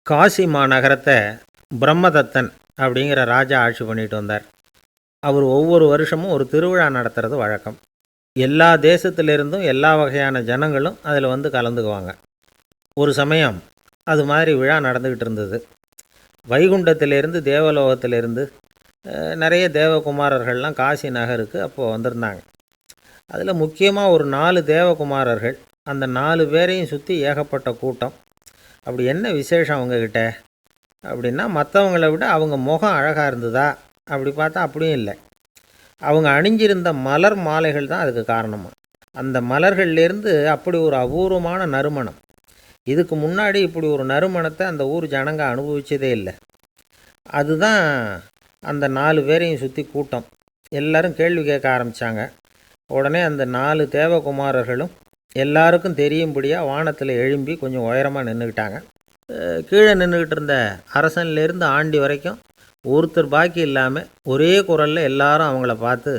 காசி மாநகரத்தை பிரம்மதத்தன் அப்படிங்கிற ராஜா ஆட்சி பண்ணிட்டு வந்தார். அவர் ஒவ்வொரு வருஷமும் ஒரு திருவிழா நடத்துறது வழக்கம். எல்லா தேசத்திலிருந்தும் எல்லா வகையான ஜனங்களும் அதில் வந்து கலந்துக்குவாங்க. ஒரு சமயம் அது மாதிரி விழா நடந்துக்கிட்டு இருந்தது. வைகுண்டத்திலேருந்து தேவலோகத்திலேருந்து நிறைய தேவகுமாரர்கள்லாம் காசி நகருக்கு அப்போது வந்திருந்தாங்க. அதில் முக்கியமாக ஒரு 4 தேவகுமாரர்கள், அந்த 4 பேரையும் சுற்றி ஏகப்பட்ட கூட்டம். அப்படி என்ன விசேஷம் அவங்கக்கிட்ட அப்படின்னா, மற்றவங்கள விட அவங்க முகம் அழகாக இருந்ததா அப்படி பார்த்தா அப்படியும் இல்லை. அவங்க அணிஞ்சிருந்த மலர் மாலைகள் தான் அதுக்கு காரணமாக. அந்த மலர்கள்லேருந்து அப்படி ஒரு அபூர்வமான நறுமணம். இதுக்கு முன்னாடி இப்படி ஒரு நறுமணத்தை அந்த ஊர் ஜனங்க அனுபவிச்சதே இல்லை. அதுதான் அந்த 4 பேரையும் சுற்றி கூட்டம். எல்லாரும் கேள்வி கேட்க ஆரம்பித்தாங்க. உடனே அந்த 4 தேவகுமாரர்களும் எல்லாருக்கும் தெரியும்படியாக வானத்தில் எழும்பி கொஞ்சம் உயரமாக நின்றுக்கிட்டாங்க. கீழே நின்றுக்கிட்டு இருந்த அரசன்லேருந்து ஆண்டி வரைக்கும் ஒருத்தர் பாக்கி இல்லாமல் ஒரே குரலில் எல்லாரும் அவங்கள பார்த்து,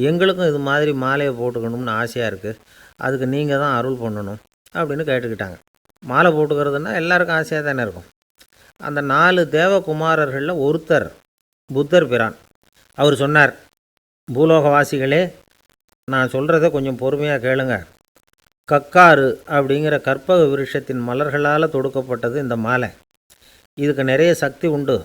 எங்களுக்கும் இது மாதிரி மாலையை போட்டுக்கணும்னு ஆசையாக இருக்குது, அதுக்கு நீங்கள் தான் அருள் பண்ணணும் அப்படின்னு கேட்டுக்கிட்டாங்க. மாலை போட்டுக்கிறதுனா எல்லாருக்கும் ஆசையாக தானே இருக்கும். அந்த 4 தேவகுமாரர்களில் ஒருத்தர் புத்தர் பிரான். அவர் சொன்னார், பூலோகவாசிகளே, நான் சொல்கிறத கொஞ்சம் பொறுமையாக கேளுங்க. கக்காரு அப்படிங்கிற கற்பக விருட்சத்தின் மலர்களால் தொடுக்கப்பட்டது இந்த மாலை. இதுக்கு நிறைய சக்தி உண்டு.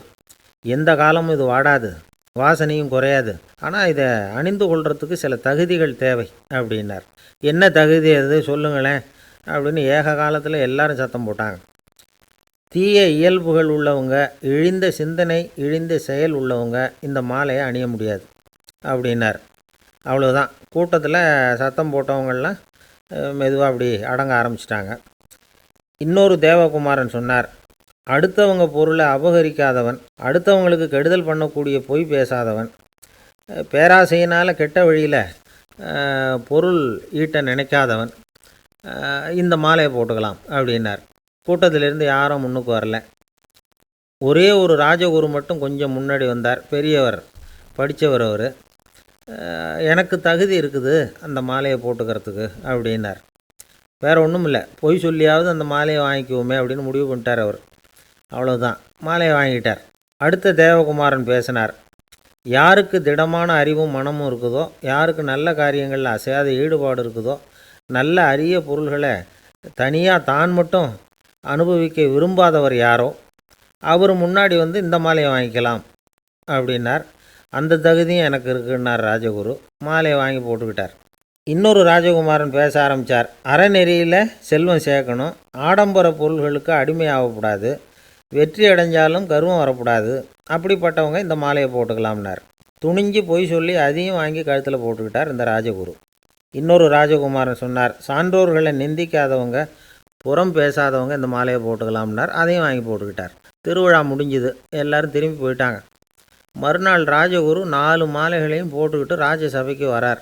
எந்த காலமும் இது வாடாது, வாசனையும் குறையாது. ஆனால் இதை அணிந்து கொள்கிறதுக்கு சில தகுதிகள் தேவை அப்படின்னார். என்ன தகுதி அது சொல்லுங்களேன் அப்படின்னு ஏக காலத்தில் எல்லாரும் சத்தம் போட்டாங்க. தீய இயல்புகள் உள்ளவங்க, இழிந்த சிந்தனை, இழிந்த செயல் உள்ளவங்க இந்த மாலையை அணிய முடியாது அப்படின்னார். அவ்வளோதான். கூட்டத்தில் சத்தம் போட்டவங்கள்லாம் மெதுவாக அப்படி அடங்க ஆரம்பிச்சிட்டாங்க. இன்னொரு தேவகுமாரன் சொன்னார், அடுத்தவங்க பொருளை அபகரிக்காதவன், அடுத்தவங்களுக்கு கெடுதல் பண்ணக்கூடிய பொய் பேசாதவன், பேராசையினால் கெட்ட வழியில் பொருள் ஈட்ட நினைக்காதவன் இந்த மாலையை போட்டுக்கலாம் அப்படின்னார். கூட்டத்திலிருந்து யாரும் முன்னுக்கு வரல. ஒரே ஒரு ராஜகுரு மட்டும் கொஞ்சம் முன்னாடி வந்தார். பெரியவர், படித்தவர். அவர், எனக்கு தகுதி இருக்குது அந்த மாலையை போட்டுக்கிறதுக்கு அப்படின்னார். வேறு ஒன்றும் இல்லை, பொய் சொல்லியாவது அந்த மாலையை வாங்கிக்குவோமே அப்படின்னு முடிவு பண்ணிட்டார் அவர். அவ்வளோதான், மாலையை வாங்கிட்டார். அடுத்த தேவகுமாரன் பேசினார். யாருக்கு திடமான அறிவும் மனமும் இருக்குதோ, யாருக்கு நல்ல காரியங்களில் அசையாத ஈடுபாடு இருக்குதோ, நல்ல அரிய பொருள்களை தனியாக தான் மட்டும் அனுபவிக்க விரும்பாதவர் யாரோ அவர் முன்னாடி வந்து இந்த மாலையை வாங்கிக்கலாம் அப்படின்னார். அந்த தகுதியும் எனக்கு இருக்குன்னார் ராஜகுரு. மாலையை வாங்கி போட்டுக்கிட்டார். இன்னொரு ராஜகுமாரன் பேச ஆரம்பித்தார். அறநெறியில் செல்வம் சேர்க்கணும், ஆடம்பர பொருள்களுக்கு அடிமையாகக்கூடாது, வெற்றி அடைஞ்சாலும் கர்வம் வரக்கூடாது, அப்படிப்பட்டவங்க இந்த மாலையை போட்டுக்கலாம்னார். துணிஞ்சு பொய் சொல்லி அதையும் வாங்கி கழுத்தில் போட்டுக்கிட்டார் இந்த ராஜகுரு. இன்னொரு ராஜகுமாரன் சொன்னார், சான்றோர்களை நிந்திக்காதவங்க, புறம் பேசாதவங்க இந்த மாலையை போட்டுக்கலாம்னார். அதையும் வாங்கி போட்டுக்கிட்டார். திருவிழா முடிஞ்சுது, எல்லோரும் திரும்பி போயிட்டாங்க. மறுநாள் ராஜகுரு 4 மாலைகளையும் போட்டுக்கிட்டு ராஜசபைக்கு வரார்.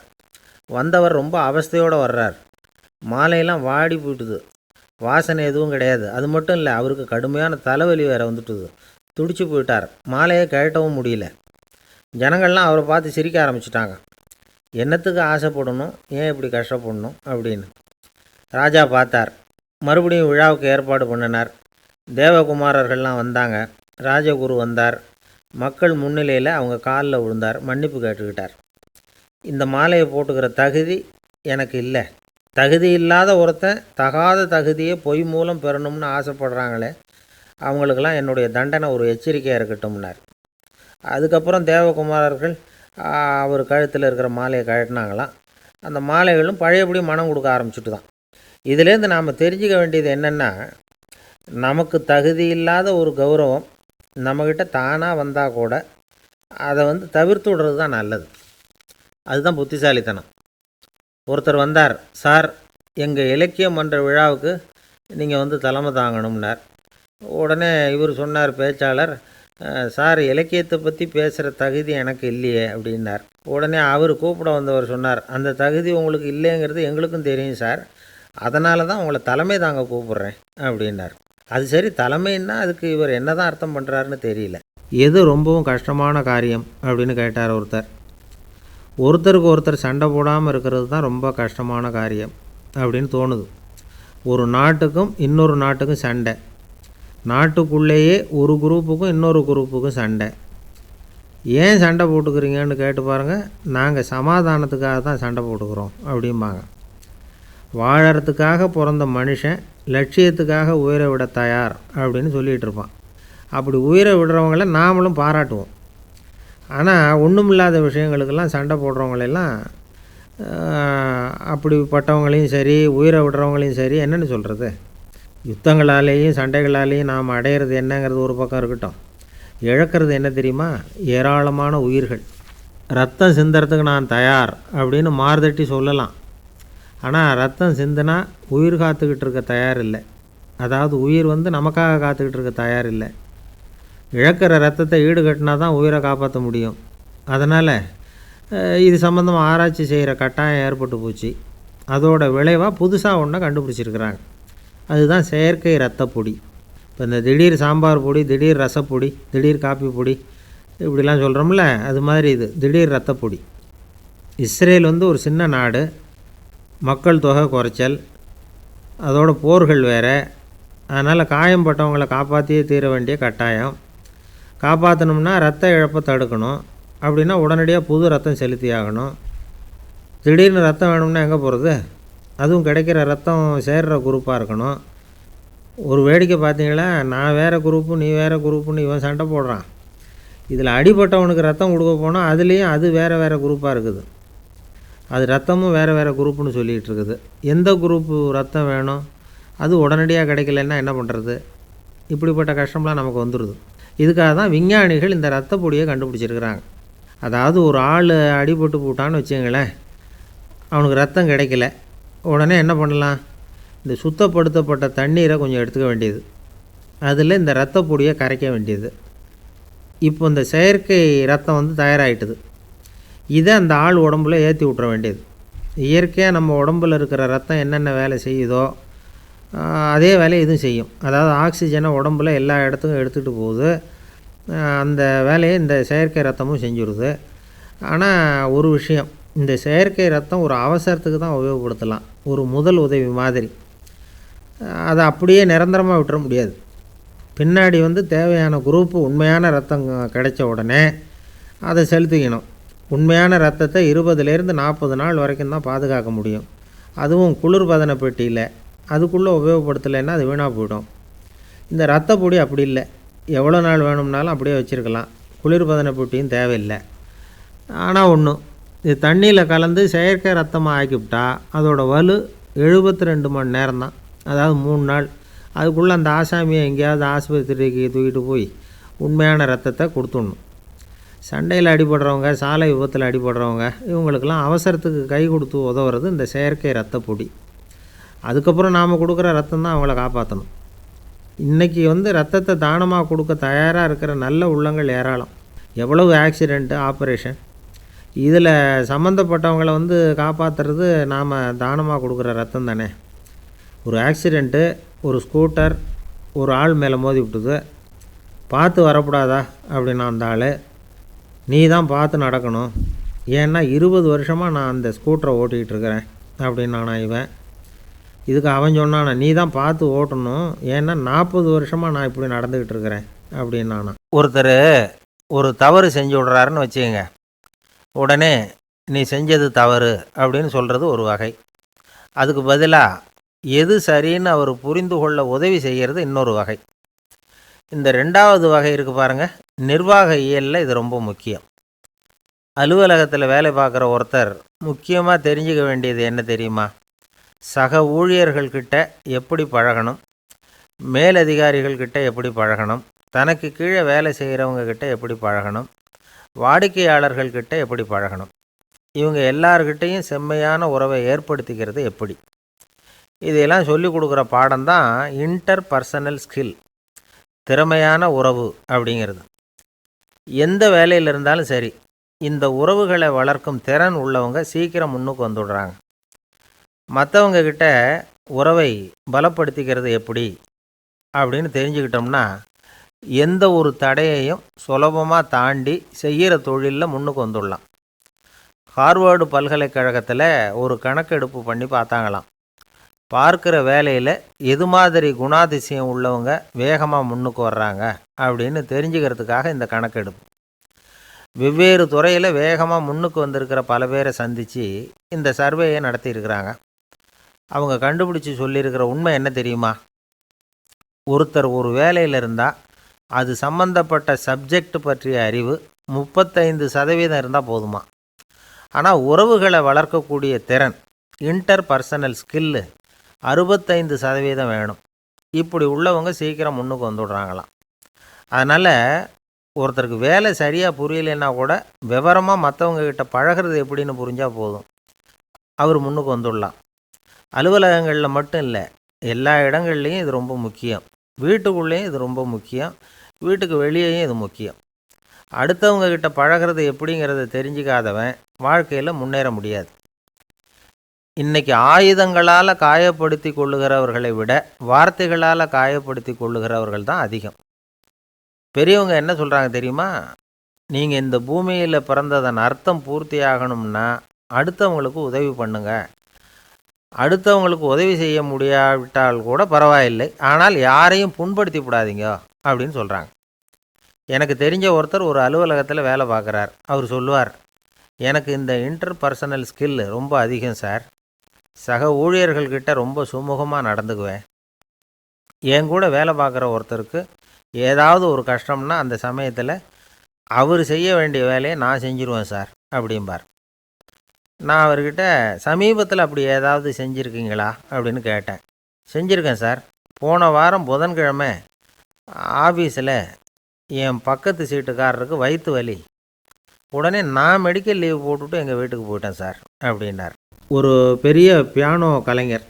வந்தவர் ரொம்ப அவஸ்தையோடு வர்றார். மாலையெல்லாம் வாடி போயிட்டுது, வாசனை எதுவும் கிடையாது. அது மட்டும் இல்லை, அவருக்கு கடுமையான தலைவலி வேறு வந்துட்டுது. துடிச்சு போயிட்டார். மாலையை கழட்டவும் முடியல. ஜனங்கள்லாம் அவரை பார்த்து சிரிக்க ஆரம்பிச்சிட்டாங்க. என்னத்துக்கு ஆசைப்படணும், ஏன் இப்படி கஷ்டப்படணும் அப்படின்னு. ராஜா பார்த்தார். மறுபடியும் விழாவுக்கு ஏற்பாடு பண்ணினார். தேவகுமாரர்கள்லாம் வந்தாங்க. ராஜகுரு வந்தார். மக்கள் முன்னிலையில் அவங்க காலில் விழுந்தார், மன்னிப்பு கேட்டுக்கிட்டார். இந்த மாலையை போட்டுக்கிற தகுதி எனக்கு இல்லை. தகுதி இல்லாத ஒருத்தன் தகாத தகுதியை பொய் மூலம் பெறணும்னு ஆசைப்படுறாங்களே, அவங்களுக்கெல்லாம் என்னுடைய தண்டனை ஒரு எச்சரிக்கையாக இருக்கட்டும்னார். அதுக்கப்புறம் தேவகுமாரர்கள் அவர் கழுத்தில் இருக்கிற மாலையை கழட்டினாங்களாம். அந்த மாலைகளும் பழையபடி மனம் கொடுக்க ஆரம்பிச்சுட்டு தான். இதுலேருந்து நாம் தெரிஞ்சுக்க வேண்டியது என்னென்னா, நமக்கு தகுதி இல்லாத ஒரு கௌரவம் நம்மக்கிட்ட தானாக வந்தால் கூட அதை வந்து தவிர்த்து விடுறது தான் நல்லது. அதுதான் புத்திசாலித்தனம். ஒருத்தர் வந்தார். சார், எங்கள் இலக்கிய மன்ற விழாவுக்கு நீங்கள் வந்து தலைமை தாங்கணும்னார். உடனே இவர் சொன்னார், பேச்சாளர், சார், இலக்கியத்தை பற்றி பேசுகிற தகுதி எனக்கு இல்லையே அப்படின்னார். உடனே அவர் கூப்பிட வந்தவர் சொன்னார், அந்த தகுதி உங்களுக்கு இல்லைங்கிறது எங்களுக்கும் தெரியும் சார், அதனால தான் உங்களை தலைமை தாங்க கூப்பிட்றேன் அப்படின்னார். அது சரி, தலைமைன்னா அதுக்கு இவர் என்ன தான் அர்த்தம் பண்ணுறாருன்னு தெரியல. எது ரொம்பவும் கஷ்டமான காரியம் அப்படின்னு கேட்டார் ஒருத்தர். ஒருத்தருக்கு ஒருத்தர் சண்டை போடாமல் இருக்கிறது தான் ரொம்ப கஷ்டமான காரியம் அப்படின்னு தோணுது. ஒரு நாட்டுக்கும் இன்னொரு நாட்டுக்கும் சண்டை, நாட்டுக்குள்ளேயே ஒரு குரூப்புக்கும் இன்னொரு குரூப்புக்கும் சண்டை. ஏன் சண்டை போட்டுக்கிறீங்கன்னு கேட்டு பாருங்கள். நாங்கள் சமாதானத்துக்காக தான் சண்டை போட்டுக்கிறோம் அப்படிம்பாங்க. வாழறதுக்காக பிறந்த மனுஷன் லட்சியத்துக்காக உயிரை விட தயார் அப்படின்னு சொல்லிகிட்டு இருப்பான். அப்படி உயிரை விடுறவங்கள நாமளும் பாராட்டுவோம். ஆனால் ஒன்றுமில்லாத விஷயங்களுக்கெல்லாம் சண்டை போடுறவங்களெல்லாம் அப்படிப்பட்டவங்களையும் சரி உயிரை விடுறவங்களையும் சரி என்னென்னு சொல்கிறது, யுத்தங்களாலேயும் சண்டைகளாலேயும் நாம் அடையிறது என்னங்கிறது ஒரு பக்கம் இருக்கட்டும், இழக்கிறது என்ன தெரியுமா? ஏராளமான உயிர்கள். ரத்தம் சிந்துறதுக்கு நான் தயார் அப்படின்னு மார்தட்டி சொல்லலாம். ஆனால் ரத்தம் சிந்தினா உயிர் காத்துக்கிட்டு இருக்க தயார் இல்லை. அதாவது உயிர் நமக்காக காத்துக்கிட்டு இருக்க தயார் இல்லை. இழக்கிற ரத்தத்தை ஈடுகட்டினா தான் உயிரை காப்பாற்ற முடியும். அதனால் இது சம்மந்தமாக ஆராய்ச்சி செய்கிற கட்டாயம் ஏற்பட்டு போச்சு. அதோட விளைவாக புதுசாக ஒன்றை கண்டுபிடிச்சிருக்கிறாங்க. அதுதான் செயற்கை ரத்தப்பொடி. இப்போ இந்த திடீர் சாம்பார் பொடி, திடீர் ரசப்பொடி, திடீர் காப்பி பொடி இப்படிலாம் சொல்கிறோம்ல, அது மாதிரி இது திடீர் ரத்தப்பொடி. இஸ்ரேல் ஒரு சின்ன நாடு, மக்கள் தொகை குறைச்சல், அதோட போர்கள் வேறு. அதனால் காயம்பட்டவங்களை காப்பாற்றியே தீர வேண்டிய கட்டாயம். காப்பாற்றணும்னா ரத்த இழப்பை தடுக்கணும். அப்படின்னா உடனடியாக புது ரத்தம் செலுத்தி ஆகணும். திடீர்னு ரத்தம் வேணும்னா எங்கே போகிறது? அதுவும் கிடைக்கிற ரத்தம் சேர்கிற குரூப்பாக இருக்கணும். ஒரு வேடிக்கை பார்த்தீங்களா, நான் வேறு குரூப்பு நீ வேறு குரூப்புன்னு இவன் சண்டை போடுறான். இதில் அடிபட்டவனுக்கு ரத்தம் கொடுக்க போனால் அதுலேயும் அது வேறு வேறு குரூப்பாக இருக்குது. அது ரத்தமும் வேறு வேறு குரூப்புன்னு சொல்லிகிட்டு இருக்குது. எந்த குரூப்பு ரத்தம் வேணும்? அது உடனடியாக கிடைக்கலன்னா என்ன பண்ணுறது? இப்படிப்பட்ட கஷ்டம்லாம் நமக்கு வந்துடுது. இதுக்காக தான் விஞ்ஞானிகள் இந்த ரத்த பொடியை கண்டுபிடிச்சிருக்கிறாங்க. அதாவது ஒரு ஆள் அடிபட்டு போட்டான்னு வச்சுங்களேன், அவனுக்கு ரத்தம் கிடைக்கல. உடனே என்ன பண்ணலாம்? இந்த சுத்தப்படுத்தப்பட்ட தண்ணீரை கொஞ்சம் எடுத்துக்க வேண்டியது, அதில் இந்த ரத்த பொடியை கரைக்க வேண்டியது. இப்போ இந்த செயற்கை ரத்தம் தயாராகிட்டுது. இதை அந்த ஆள் உடம்புல ஏற்றி விட்ற வேண்டியது. இயற்கையாக நம்ம உடம்பில் இருக்கிற ரத்தம் என்னென்ன வேலை செய்யுதோ அதே வேலையை இதுவும் செய்யும். அதாவது ஆக்சிஜனை உடம்புல எல்லா இடத்துக்கும் எடுத்துகிட்டு போகுது. அந்த வேலையை இந்த செயற்கை ரத்தமும் செஞ்சுருது. ஆனால் ஒரு விஷயம், இந்த செயற்கை ரத்தம் ஒரு அவசரத்துக்கு தான் உபயோகப்படுத்தலாம், ஒரு முதல் உதவி மாதிரி. அதை அப்படியே நிரந்தரமாக விட்டுற முடியாது. பின்னாடி தேவையான குரூப்பு உண்மையான ரத்தம் கிடைச்ச உடனே அதை செலுத்திக்கணும். உண்மையான ரத்தத்தை 20லேருந்து 40 நாள் வரைக்கும் தான் பாதுகாக்க முடியும். அதுவும் குளிர்பதன பெட்டியில். அதுக்குள்ளே உபயோகப்படுத்தலைன்னா அது வீணாக போயிடும். இந்த ரத்த பொடி அப்படி இல்லை, எவ்வளோ நாள் வேணும்னாலும் அப்படியே வச்சுருக்கலாம். குளிர்பதன பெட்டியும் தேவையில்லை. ஆனால் ஒன்று, இது தண்ணியில் கலந்து செயற்கை ரத்தமாக ஆக்கிவிட்டா அதோட வலு 72 மணி நேரம் தான். அதாவது 3 நாள். அதுக்குள்ளே அந்த ஆசாமியை எங்கேயாவது ஆஸ்பத்திரிக்கு தூக்கிட்டு போய் உண்மையான ரத்தத்தை கொடுத்துடணும். சண்டையில் அடிபடுறவங்க, சாலை விபத்தில் அடிபடுறவங்க, இவங்களுக்கெல்லாம் அவசரத்துக்கு கை கொடுத்து உதவுறது இந்த செயற்கை ரத்த பொடி. அதுக்கப்புறம் நாம் கொடுக்குற ரத்தம் தான் அவங்கள காப்பாற்றணும். இன்றைக்கி ரத்தத்தை தானமாக கொடுக்க தயாராக இருக்கிற நல்ல உள்ளங்கள் ஏராளம். எவ்வளவு ஆக்சிடெண்ட்டு, ஆப்ரேஷன், இதில் சம்மந்தப்பட்டவங்களை காப்பாற்றுறது நாம் தானமாக கொடுக்குற ரத்தம் தானே. ஒரு ஆக்சிடெண்ட்டு, ஒரு ஸ்கூட்டர் ஒரு ஆள் மேலே மோதி விட்டுது. பார்த்து வரக்கூடாதா அப்படின்னா அந்த ஆள், நீ தான் பார்த்து நடக்கணும், ஏன்னா 20 வருஷமாக நான் அந்த ஸ்கூட்டரை ஓட்டிகிட்டு இருக்கிறேன் அப்படின்னானா இவன். இதுக்கு அவன் சொன்னானா, நீ தான் பார்த்து ஓட்டணும், ஏன்னா 40 வருஷமாக நான் இப்படி நடந்துக்கிட்டு இருக்கிறேன் அப்படின்னானா. ஒருத்தர் ஒரு தவறு செஞ்சு விட்றாருன்னு வச்சுக்கோங்க, உடனே நீ செஞ்சது தவறு அப்படின்னு சொல்கிறது ஒரு வகை. அதுக்கு பதிலாக எது சரின்னு அவர் புரிந்து கொள்ள உதவி செய்கிறது இன்னொரு வகை. இந்த 2வது வகை இருக்குது பாருங்கள், நிர்வாக இயலில் இது ரொம்ப முக்கியம். அலுவலகத்தில் வேலை பார்க்குற ஒருத்தர் முக்கியமாக தெரிஞ்சுக்க வேண்டியது என்ன தெரியுமா? சக ஊழியர்கள்கிட்ட எப்படி பழகணும், மேலதிகாரிகள்கிட்ட எப்படி பழகணும், தனக்கு கீழே வேலை செய்கிறவங்கக்கிட்ட எப்படி பழகணும், வாடிக்கையாளர்கள்கிட்ட எப்படி பழகணும், இவங்க எல்லார்கிட்டையும் செம்மையான உறவை ஏற்படுத்திக்கிறது எப்படி, இதையெல்லாம் சொல்லிக் கொடுக்குற பாடம்தான் இன்டர் பர்சனல் ஸ்கில், திறமையான உறவு அப்படிங்கிறது. எந்த வேலையில் இருந்தாலும் சரி, இந்த உறவுகளை வளர்க்கும் திறன் உள்ளவங்க சீக்கிரம் முன்னுக்கு வந்துடுறாங்க. மற்றவங்க கிட்ட உறவை பலப்படுத்திக்கிறது எப்படி அப்படின்னு தெரிஞ்சுக்கிட்டோம்னா எந்த ஒரு தடையையும் சுலபமாக தாண்டி செய்கிற தொழிலில் முன்னுக்கு வந்துடலாம். ஹார்வர்டு பல்கலைக்கழகத்தில் ஒரு கணக்கெடுப்பு பண்ணி பார்த்தாங்களாம். பார்க்குற வேலையில் எது மாதிரி குணாதிசயம் உள்ளவங்க வேகமாக முன்னுக்கு வர்றாங்க அப்படின்னு தெரிஞ்சுக்கிறதுக்காக இந்த கணக்கெடுப்பு. வெவ்வேறு துறையில் வேகமாக முன்னுக்கு வந்திருக்கிற பல பேரை சந்தித்து இந்த சர்வேயை நடத்தியிருக்கிறாங்க. அவங்க கண்டுபிடிச்சி சொல்லியிருக்கிற உண்மை என்ன தெரியுமா? ஒருத்தர் ஒரு வேலையில் இருந்தால் அது சம்பந்தப்பட்ட சப்ஜெக்ட் பற்றிய அறிவு 35% இருந்தால் போதுமா. ஆனால் உறவுகளை வளர்க்கக்கூடிய திறன், இன்டர் பர்சனல் ஸ்கில்லு 65% வேணும். இப்படி உள்ளவங்க சீக்கிரம் முன்னுக்கு வந்துடுறாங்களாம். அதனால் ஒருத்தருக்கு வேலை சரியாக புரியலைன்னா கூட விவரமாக மற்றவங்கக்கிட்ட பழகிறது எப்படின்னு புரிஞ்சால் போதும், அவர் முன்னுக்கு வந்துடலாம். அலுவலகங்களில் மட்டும் இல்லை, எல்லா இடங்கள்லேயும் இது ரொம்ப முக்கியம். வீட்டுக்குள்ளேயும் இது ரொம்ப முக்கியம், வீட்டுக்கு வெளியேயும் இது முக்கியம். அடுத்தவங்கக்கிட்ட பழகிறது எப்படிங்கிறத தெரிஞ்சிக்காதவன் வாழ்க்கையில் முன்னேற முடியாது. இன்றைக்கி ஆயுதங்களால் காயப்படுத்தி கொள்ளுகிறவர்களை விட வார்த்தைகளால் காயப்படுத்தி கொள்ளுகிறவர்கள் தான் அதிகம். பெரியவங்க என்ன சொல்கிறாங்க தெரியுமா? நீங்கள் இந்த பூமியில் பிறந்ததன் அர்த்தம் பூர்த்தி ஆகணும்னா அடுத்தவங்களுக்கு உதவி பண்ணுங்க. அடுத்தவங்களுக்கு உதவி செய்ய முடியாவிட்டால் கூட பரவாயில்லை, ஆனால் யாரையும் புண்படுத்தி விடாதீங்க அப்படின்னு சொல்கிறாங்க. எனக்கு தெரிஞ்ச ஒருத்தர் ஒரு அலுவலகத்தில் வேலை பார்க்குறார். அவர் சொல்லுவார், எனக்கு இந்த இன்டர் பர்சனல் ஸ்கில் ரொம்ப அதிகம் சார். சக ஊழியர்கள்கிட்ட ரொம்ப சுமூகமாக நடந்துக்குவேன். என் கூட வேலை பார்க்குற ஒருத்தருக்கு ஏதாவது ஒரு கஷ்டம்னா அந்த சமயத்தில் அவர் செய்ய வேண்டிய வேலையை நான் செஞ்சுருவேன் சார் அப்படிம்பார். நான் அவர்கிட்ட சமீபத்தில் அப்படி ஏதாவது செஞ்சுருக்கீங்களா அப்படின்னு கேட்டேன். செஞ்சுருக்கேன் சார். போன வாரம் புதன்கிழமை ஆஃபீஸில் என் பக்கத்து சீட்டுக்காரருக்கு வயிற்று வலி. உடனே நான் மெடிக்கல் லீவ் போட்டுவிட்டு எங்கள் வீட்டுக்கு போயிட்டேன் சார் அப்படின்னார். ஒரு பெரிய பியானோ கலைஞர்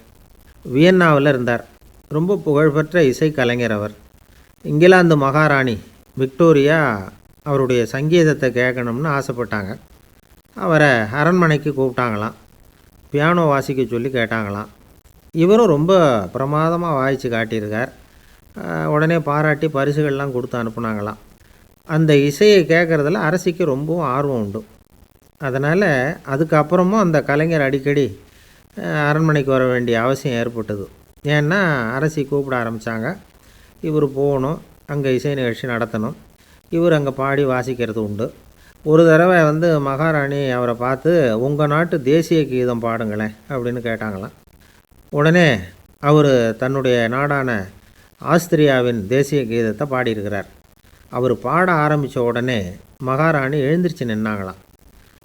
வியன்னாவில் இருந்தார். ரொம்ப புகழ்பெற்ற இசை கலைஞர் அவர். இங்கிலாந்து மகாராணி விக்டோரியா அவருடைய சங்கீதத்தை கேட்கணும்னு ஆசைப்பட்டாங்க. அவரை அரண்மனைக்கு கூப்பிட்டாங்களாம். பியானோ வாசிக்க சொல்லி கேட்டாங்களாம். இவரும் ரொம்ப பிரமாதமாக வாய்ச்சி காட்டியிருக்கார். உடனே பாராட்டி பரிசுகள்லாம் கொடுத்து அனுப்புனாங்களாம். அந்த இசையை கேட்குறதுல அரசிக்கு ரொம்பவும் ஆர்வம் உண்டு. அதனால் அதுக்கப்புறமும் அந்த கலைஞர் அடிக்கடி அரண்மனைக்கு வர வேண்டிய அவசியம் ஏற்பட்டது. ஏன்னா அரசி கூப்பிட ஆரம்பித்தாங்க. இவர் போகணும், அங்கே இசை நிகழ்ச்சி நடத்தணும். இவர் அங்கே பாடி வாசிக்கிறது உண்டு. ஒரு தடவை மகாராணி அவரை பார்த்து, உங்கள் நாட்டு தேசிய கீதம் பாடுங்களேன் அப்படின்னு கேட்டாங்களாம். உடனே அவர் தன்னுடைய நாடான ஆஸ்திரியாவின் தேசிய கீதத்தை பாடியிருக்கிறார். அவர் பாட ஆரம்பித்த உடனே மகாராணி எழுந்திரிச்சு நின்னாங்களாம்.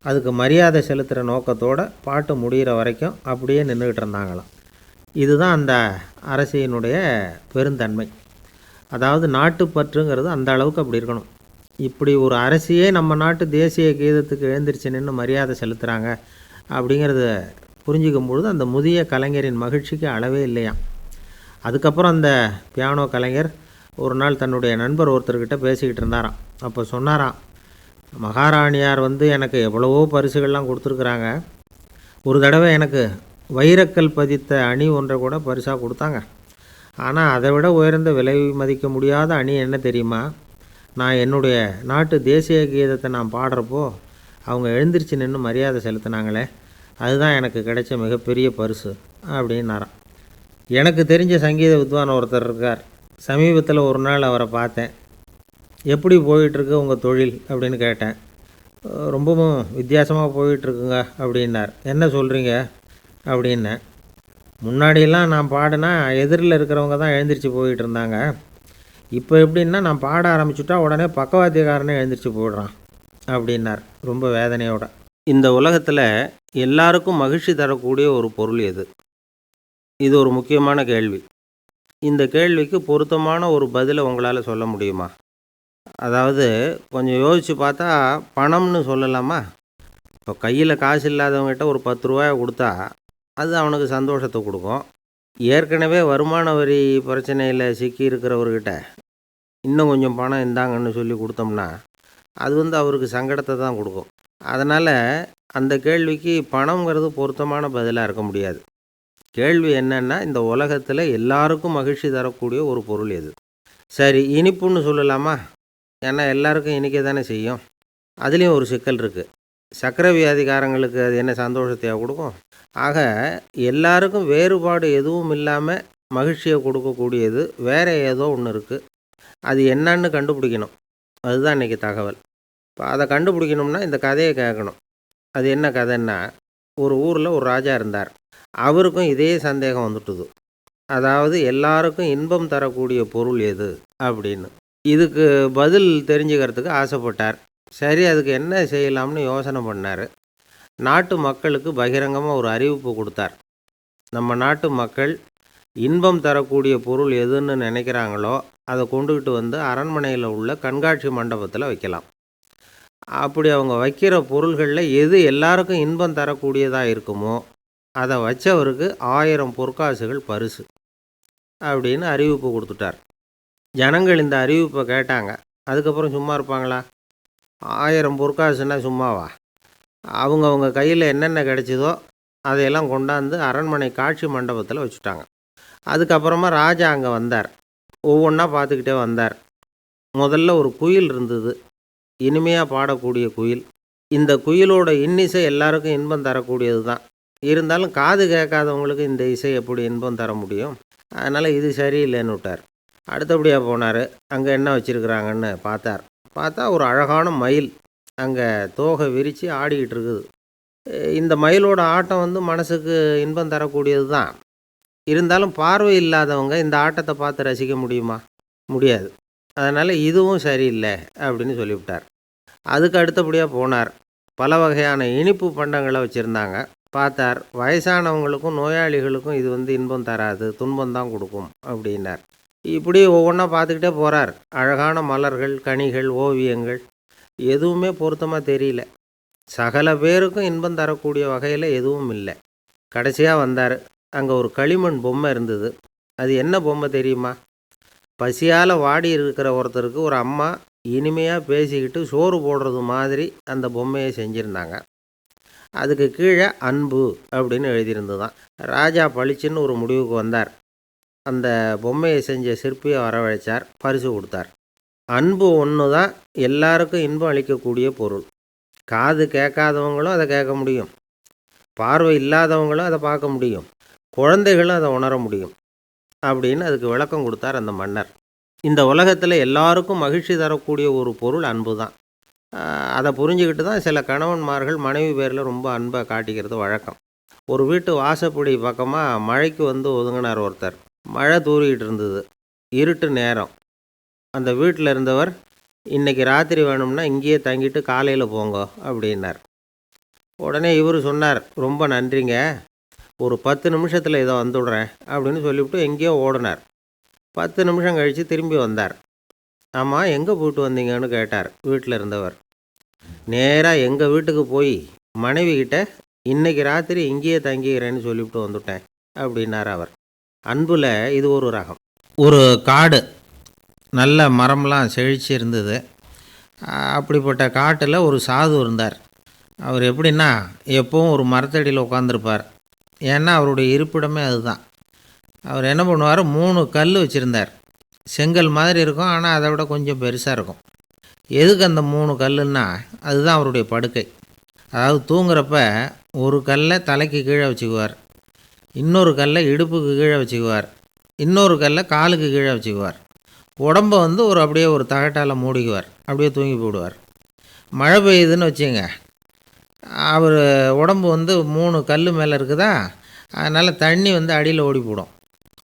அதுக்கு மரியாதை செலுத்துகிற நோக்கத்தோடு பாட்டு முடிகிற வரைக்கும் அப்படியே நின்றுக்கிட்டு இருந்தாங்களாம். இதுதான் அந்த அரசியினுடைய பெருந்தன்மை. அதாவது நாட்டுப்பற்றுங்கிறது அந்த அளவுக்கு அப்படி இருக்கணும். இப்படி ஒரு அரசியே நம்ம நாட்டு தேசிய கீதத்துக்கு எழுந்திரிச்சு நின்று மரியாதை செலுத்துகிறாங்க அப்படிங்கிறத புரிஞ்சிக்கும் பொழுது அந்த முதிய கலைஞரின் மகிழ்ச்சிக்கு அளவே இல்லையாம். அதுக்கப்புறம் அந்த பியானோ கலைஞர் ஒரு நாள் தன்னுடைய நண்பர் ஒருத்தர்கிட்ட பேசிக்கிட்டு இருந்தாராம். அப்போ சொன்னாராம், மகாராணியார் எனக்கு எவ்வளவோ பரிசுகள்லாம் கொடுத்துருக்குறாங்க. ஒரு தடவை எனக்கு வைரக்கல் பதித்த அணி ஒன்றை கூட பரிசாக கொடுத்தாங்க. ஆனால் அதை விட உயர்ந்த விலை மதிக்க முடியாத அணி என்ன தெரியுமா? நான் என்னுடைய நாட்டு தேசிய கீதத்தை நான் பாடுறப்போ அவங்க எழுந்திரிச்சு நின்று மரியாதை செலுத்தினாங்களே, அதுதான் எனக்கு கிடைச்ச மிகப்பெரிய பரிசு அப்படின்னாராம். எனக்கு தெரிஞ்ச சங்கீத வித்வான் ஒருத்தர் இருக்கார். சமீபத்தில் ஒரு நாள் அவரை பார்த்தேன். எப்படி போயிட்டுருக்கு உங்கள் தொழில் அப்படின்னு கேட்டேன். ரொம்பவும் வித்தியாசமாக போயிட்டுருக்குங்க அப்படின்னார். என்ன சொல்கிறீங்க அப்படின்னேன். முன்னாடியெல்லாம் நான் பாடினா எதிரில் இருக்கிறவங்க தான் எழுந்திரிச்சு போயிட்டு இருந்தாங்க. இப்போ எப்படின்னா நான் பாட ஆரம்பிச்சுட்டா உடனே பக்கவாத்தியக்காரனே எழுந்திரிச்சு போயிடுறான் அப்படின்னார் ரொம்ப வேதனையோட. இந்த உலகத்தில் எல்லாருக்கும் மகிழ்ச்சி தரக்கூடிய ஒரு பொருள் எது? இது ஒரு முக்கியமான கேள்வி. இந்த கேள்விக்கு பொருத்தமான ஒரு பதிலை உங்களால் சொல்ல முடியுமா? அதாவது கொஞ்சம் யோசித்து பார்த்தா பணம்னு சொல்லலாமா? இப்போ கையில் காசு இல்லாதவங்ககிட்ட ஒரு 10 ரூபாயை கொடுத்தா அது அவனுக்கு சந்தோஷத்தை கொடுக்கும். ஏற்கனவே வருமான வரி பிரச்சனையில் சிக்கி இருக்கிறவர்கிட்ட இன்னும் கொஞ்சம் பணம் இந்தாங்கன்னு சொல்லி கொடுத்தோம்னா அது அவருக்கு சங்கடத்தை தான் கொடுக்கும். அதனால் அந்த கேள்விக்கு பணங்கிறது பொருத்தமான பதிலாக இருக்க முடியாது. கேள்வி என்னன்னா, இந்த உலகத்தில் எல்லாருக்கும் மகிழ்ச்சி தரக்கூடிய ஒரு பொருள் எது? சரி, இனிப்புன்னு சொல்லலாமா? ஏன்னா எல்லாருக்கும் இனிக்க தானே செய்யும். அதுலேயும் ஒரு சிக்கல் இருக்குது. சர்க்கரை வியாதிக்காரங்களுக்கு அது என்ன சந்தோஷத்தையா கொடுக்கும்? ஆக எல்லாருக்கும் வேறுபாடு எதுவும் இல்லாமல் மகிழ்ச்சியை கொடுக்கக்கூடியது வேற ஏதோ ஒன்று இருக்குது. அது என்னன்னு கண்டுபிடிக்கணும். அதுதான் இன்றைக்கி தகவல். இப்போ அதை கண்டுபிடிக்கணும்னா இந்த கதையை கேட்கணும். அது என்ன கதைன்னா, ஒரு ஊரில் ஒரு ராஜா இருந்தார். அவருக்கும் இதே சந்தேகம் வந்துட்டுது. அதாவது எல்லாருக்கும் இன்பம் தரக்கூடிய பொருள் எது அப்படின்னு. இதுக்கு பதில் தெரிஞ்சுக்கிறதுக்கு ஆசைப்பட்டார். சரி, அதுக்கு என்ன செய்யலாம்னு யோசனை பண்ணார். நாட்டு மக்களுக்கு பகிரங்கமாக ஒரு அறிவிப்பு கொடுத்தார். நம்ம நாட்டு மக்கள் இன்பம் தரக்கூடிய பொருள் எதுன்னு நினைக்கிறாங்களோ அதை கொண்டுக்கிட்டு வந்து அரண்மனையில் உள்ள கண்காட்சி மண்டபத்தில் வைக்கலாம். அப்படி அவங்க வைக்கிற பொருள்களில் எது எல்லாருக்கும் இன்பம் தரக்கூடியதாக இருக்குமோ அதை வச்சவருக்கு 1000 பொற்காசுகள் பரிசு அப்படின்னு அறிவிப்பு கொடுத்துட்டார். ஜனங்கள் இந்த அறிவிப்பை கேட்டாங்க. அதுக்கப்புறம் சும்மா இருப்பாங்களா? 1000 பொற்காசுன்னா சும்மாவா? அவங்க கையில் என்னென்ன கிடைச்சிதோ அதையெல்லாம் கொண்டாந்து அரண்மனை காட்சி மண்டபத்தில் வச்சுட்டாங்க. அதுக்கப்புறமா ராஜா அங்கே வந்தார். ஒவ்வொன்றா பார்த்துக்கிட்டே வந்தார். முதல்ல ஒரு குயில் இருந்தது, இனிமையாக பாடக்கூடிய குயில். இந்த குயிலோட இன்னிசை எல்லாருக்கும் இன்பம் தரக்கூடியது தான். இருந்தாலும் காது கேட்காதவங்களுக்கு இந்த இசை எப்படி இன்பம் தர முடியும்? அதனால் இது சரியில்லைன்னு விட்டார். அடுத்தபடியாக போனார். அங்கே என்ன வச்சுருக்குறாங்கன்னு பார்த்தா ஒரு அழகான மயில் அங்கே தோகை விரித்து ஆடிக்கிட்டு இருக்குது. இந்த மயிலோட ஆட்டம் மனசுக்கு இன்பம் தரக்கூடியது தான். இருந்தாலும் பார்வை இல்லாதவங்க இந்த ஆட்டத்தை பார்த்து ரசிக்க முடியுமா? முடியாது. அதனால் இதுவும் சரியில்லை அப்படின்னு சொல்லிவிட்டார். அதுக்கு அடுத்தபடியாக போனார். பல வகையான இனிப்பு பண்டங்களை வச்சுருந்தாங்க. பார்த்தார், வயசானவங்களுக்கும் நோயாளிகளுக்கும் இது இன்பம் தராது, துன்பம் தான் கொடுக்கும் அப்படின்னார். இப்படி ஒவ்வொன்றா பார்த்துக்கிட்டே போகிறார். அழகான மலர்கள், கனிகள், ஓவியங்கள் எதுவுமே பொருத்தமாக தெரியல. சகல பேருக்கும் இன்பம் தரக்கூடிய வகையில் எதுவும் இல்லை. கடைசியாக வந்தார். அங்கே ஒரு களிமண் பொம்மை இருந்தது. அது என்ன பொம்மை தெரியுமா? பசியால் வாடி இருக்கிற ஒருத்தருக்கு ஒரு அம்மா இனிமையாக பேசிக்கிட்டு சோறு போடுறது மாதிரி அந்த பொம்மையை செஞ்சுருந்தாங்க. அதுக்கு கீழே அன்பு அப்படின்னு எழுதியிருந்துதான். ராஜா பளிச்சுன்னு ஒரு முடிவுக்கு வந்தார். அந்த பொம்மையை செஞ்ச சிற்பியை வரவழைச்சார், பரிசு கொடுத்தார். அன்பு ஒன்று தான் எல்லாருக்கும் இன்பம் அளிக்கக்கூடிய பொருள். காது கேட்காதவங்களும் அதை கேட்க முடியும், பார்வை இல்லாதவங்களும் அதை பார்க்க முடியும், குழந்தைகளும் அதை உணர முடியும் அப்படின்னு அதுக்கு விளக்கம் கொடுத்தார் அந்த மன்னர். இந்த உலகத்தில் எல்லாருக்கும் மகிழ்ச்சி தரக்கூடிய ஒரு பொருள் அன்பு தான். அதை புரிஞ்சுக்கிட்டு தான் சில கணவன்மார்கள் மனைவி பேரில் ரொம்ப அன்பை காட்டிக்கிறது வழக்கம். ஒரு வீட்டு வாசப்படி பக்கமாக மழைக்கு ஒதுங்கினார் ஒருத்தர். மழை தூரிக்கிட்டு இருந்தது, இருட்டு நேரம். அந்த வீட்டில் இருந்தவர், இன்றைக்கி ராத்திரி வேணும்னா இங்கேயே தங்கிட்டு காலையில் போங்க அப்படின்னார். உடனே இவர் சொன்னார், ரொம்ப நன்றிங்க, ஒரு 10 நிமிஷத்தில் இதை வந்துவிடுறேன் அப்படின்னு சொல்லிவிட்டு எங்கேயோ ஓடினார். 10 நிமிஷம் கழித்து திரும்பி வந்தார். ஆமாம், எங்கே போயிட்டு வந்தீங்கன்னு கேட்டார் வீட்டில் இருந்தவர். நேராக எங்கள் வீட்டுக்கு போய் மனைவி கிட்ட இன்றைக்கி ராத்திரி இங்கேயே தங்கிக்கிறேன்னு சொல்லிவிட்டு வந்துவிட்டேன் அப்படின்னார் அவர். அன்பில் இது ஒரு ரகம். ஒரு காடு, நல்ல மரம்லாம் செழிச்சு இருந்தது. அப்படிப்பட்ட காட்டில் ஒரு சாது இருந்தார். அவர் எப்படின்னா எப்பவும் ஒரு மரத்தடியில் உட்காந்துருப்பார். ஏன்னா அவருடைய இருப்பிடமே அதுதான். அவர் என்ன பண்ணுவார், 3 கல் வச்சுருந்தார். செங்கல் மாதிரி இருக்கும், ஆனால் அதை விட கொஞ்சம் பெருசாக இருக்கும். எதுக்கு அந்த 3 கல்லுன்னா அதுதான் அவருடைய படுக்கை. அதாவது தூங்குறப்ப ஒரு கல்லை தலைக்கு கீழே வச்சுக்குவார், இன்னொரு கல்லை இடுப்புக்கு கீழே வச்சுக்குவார், இன்னொரு கல்லை காலுக்கு கீழே வச்சுக்குவார். உடம்பை அப்படியே ஒரு தகட்டால் மூடிக்குவார், அப்படியே தூங்கி போடுவார். மழை பெய்யுதுன்னு வச்சுங்க, அவர் உடம்பு 3 கல் மேலே இருக்குதா, அதனால் தண்ணி அடியில் ஓடி போடும்,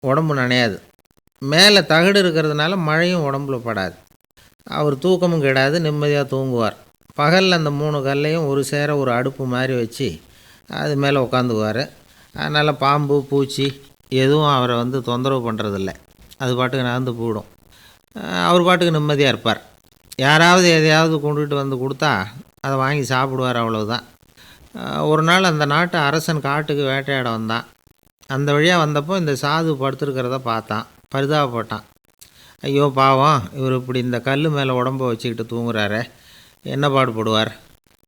உடம்பு நனையாது. மேலே தகடு இருக்கிறதுனால மழையும் உடம்புல படாது. அவர் தூக்கமும் கெடாது, நிம்மதியாக தூங்குவார். பகலில் அந்த 3 கல்லையும் ஒரு சேர ஒரு அடுப்பு மாதிரி வச்சு அது மேலே உட்காந்துக்குவார். அதனால் பாம்பு பூச்சி எதுவும் அவரை தொந்தரவு பண்ணுறதில்ல, அது பாட்டுக்கு நகர்ந்து போயிடும். அவர் பாட்டுக்கு நிம்மதியாக இருப்பார். யாராவது எதையாவது கொண்டுகிட்டு கொடுத்தா அதை வாங்கி சாப்பிடுவார், அவ்வளவுதான். ஒரு நாள் அந்த நாட்டு அரசன் காட்டுக்கு வேட்டையாட வந்தான். அந்த வழியாக வந்தப்போ இந்த சாது படுத்துருக்கிறத பார்த்தான், பரிதாபப்பட்டான். ஐயோ பாவம், இவர் இப்படி இந்த கல் மேலே உடம்பை வச்சுக்கிட்டு தூங்குறாரே, என்ன பாடுபடுவார்,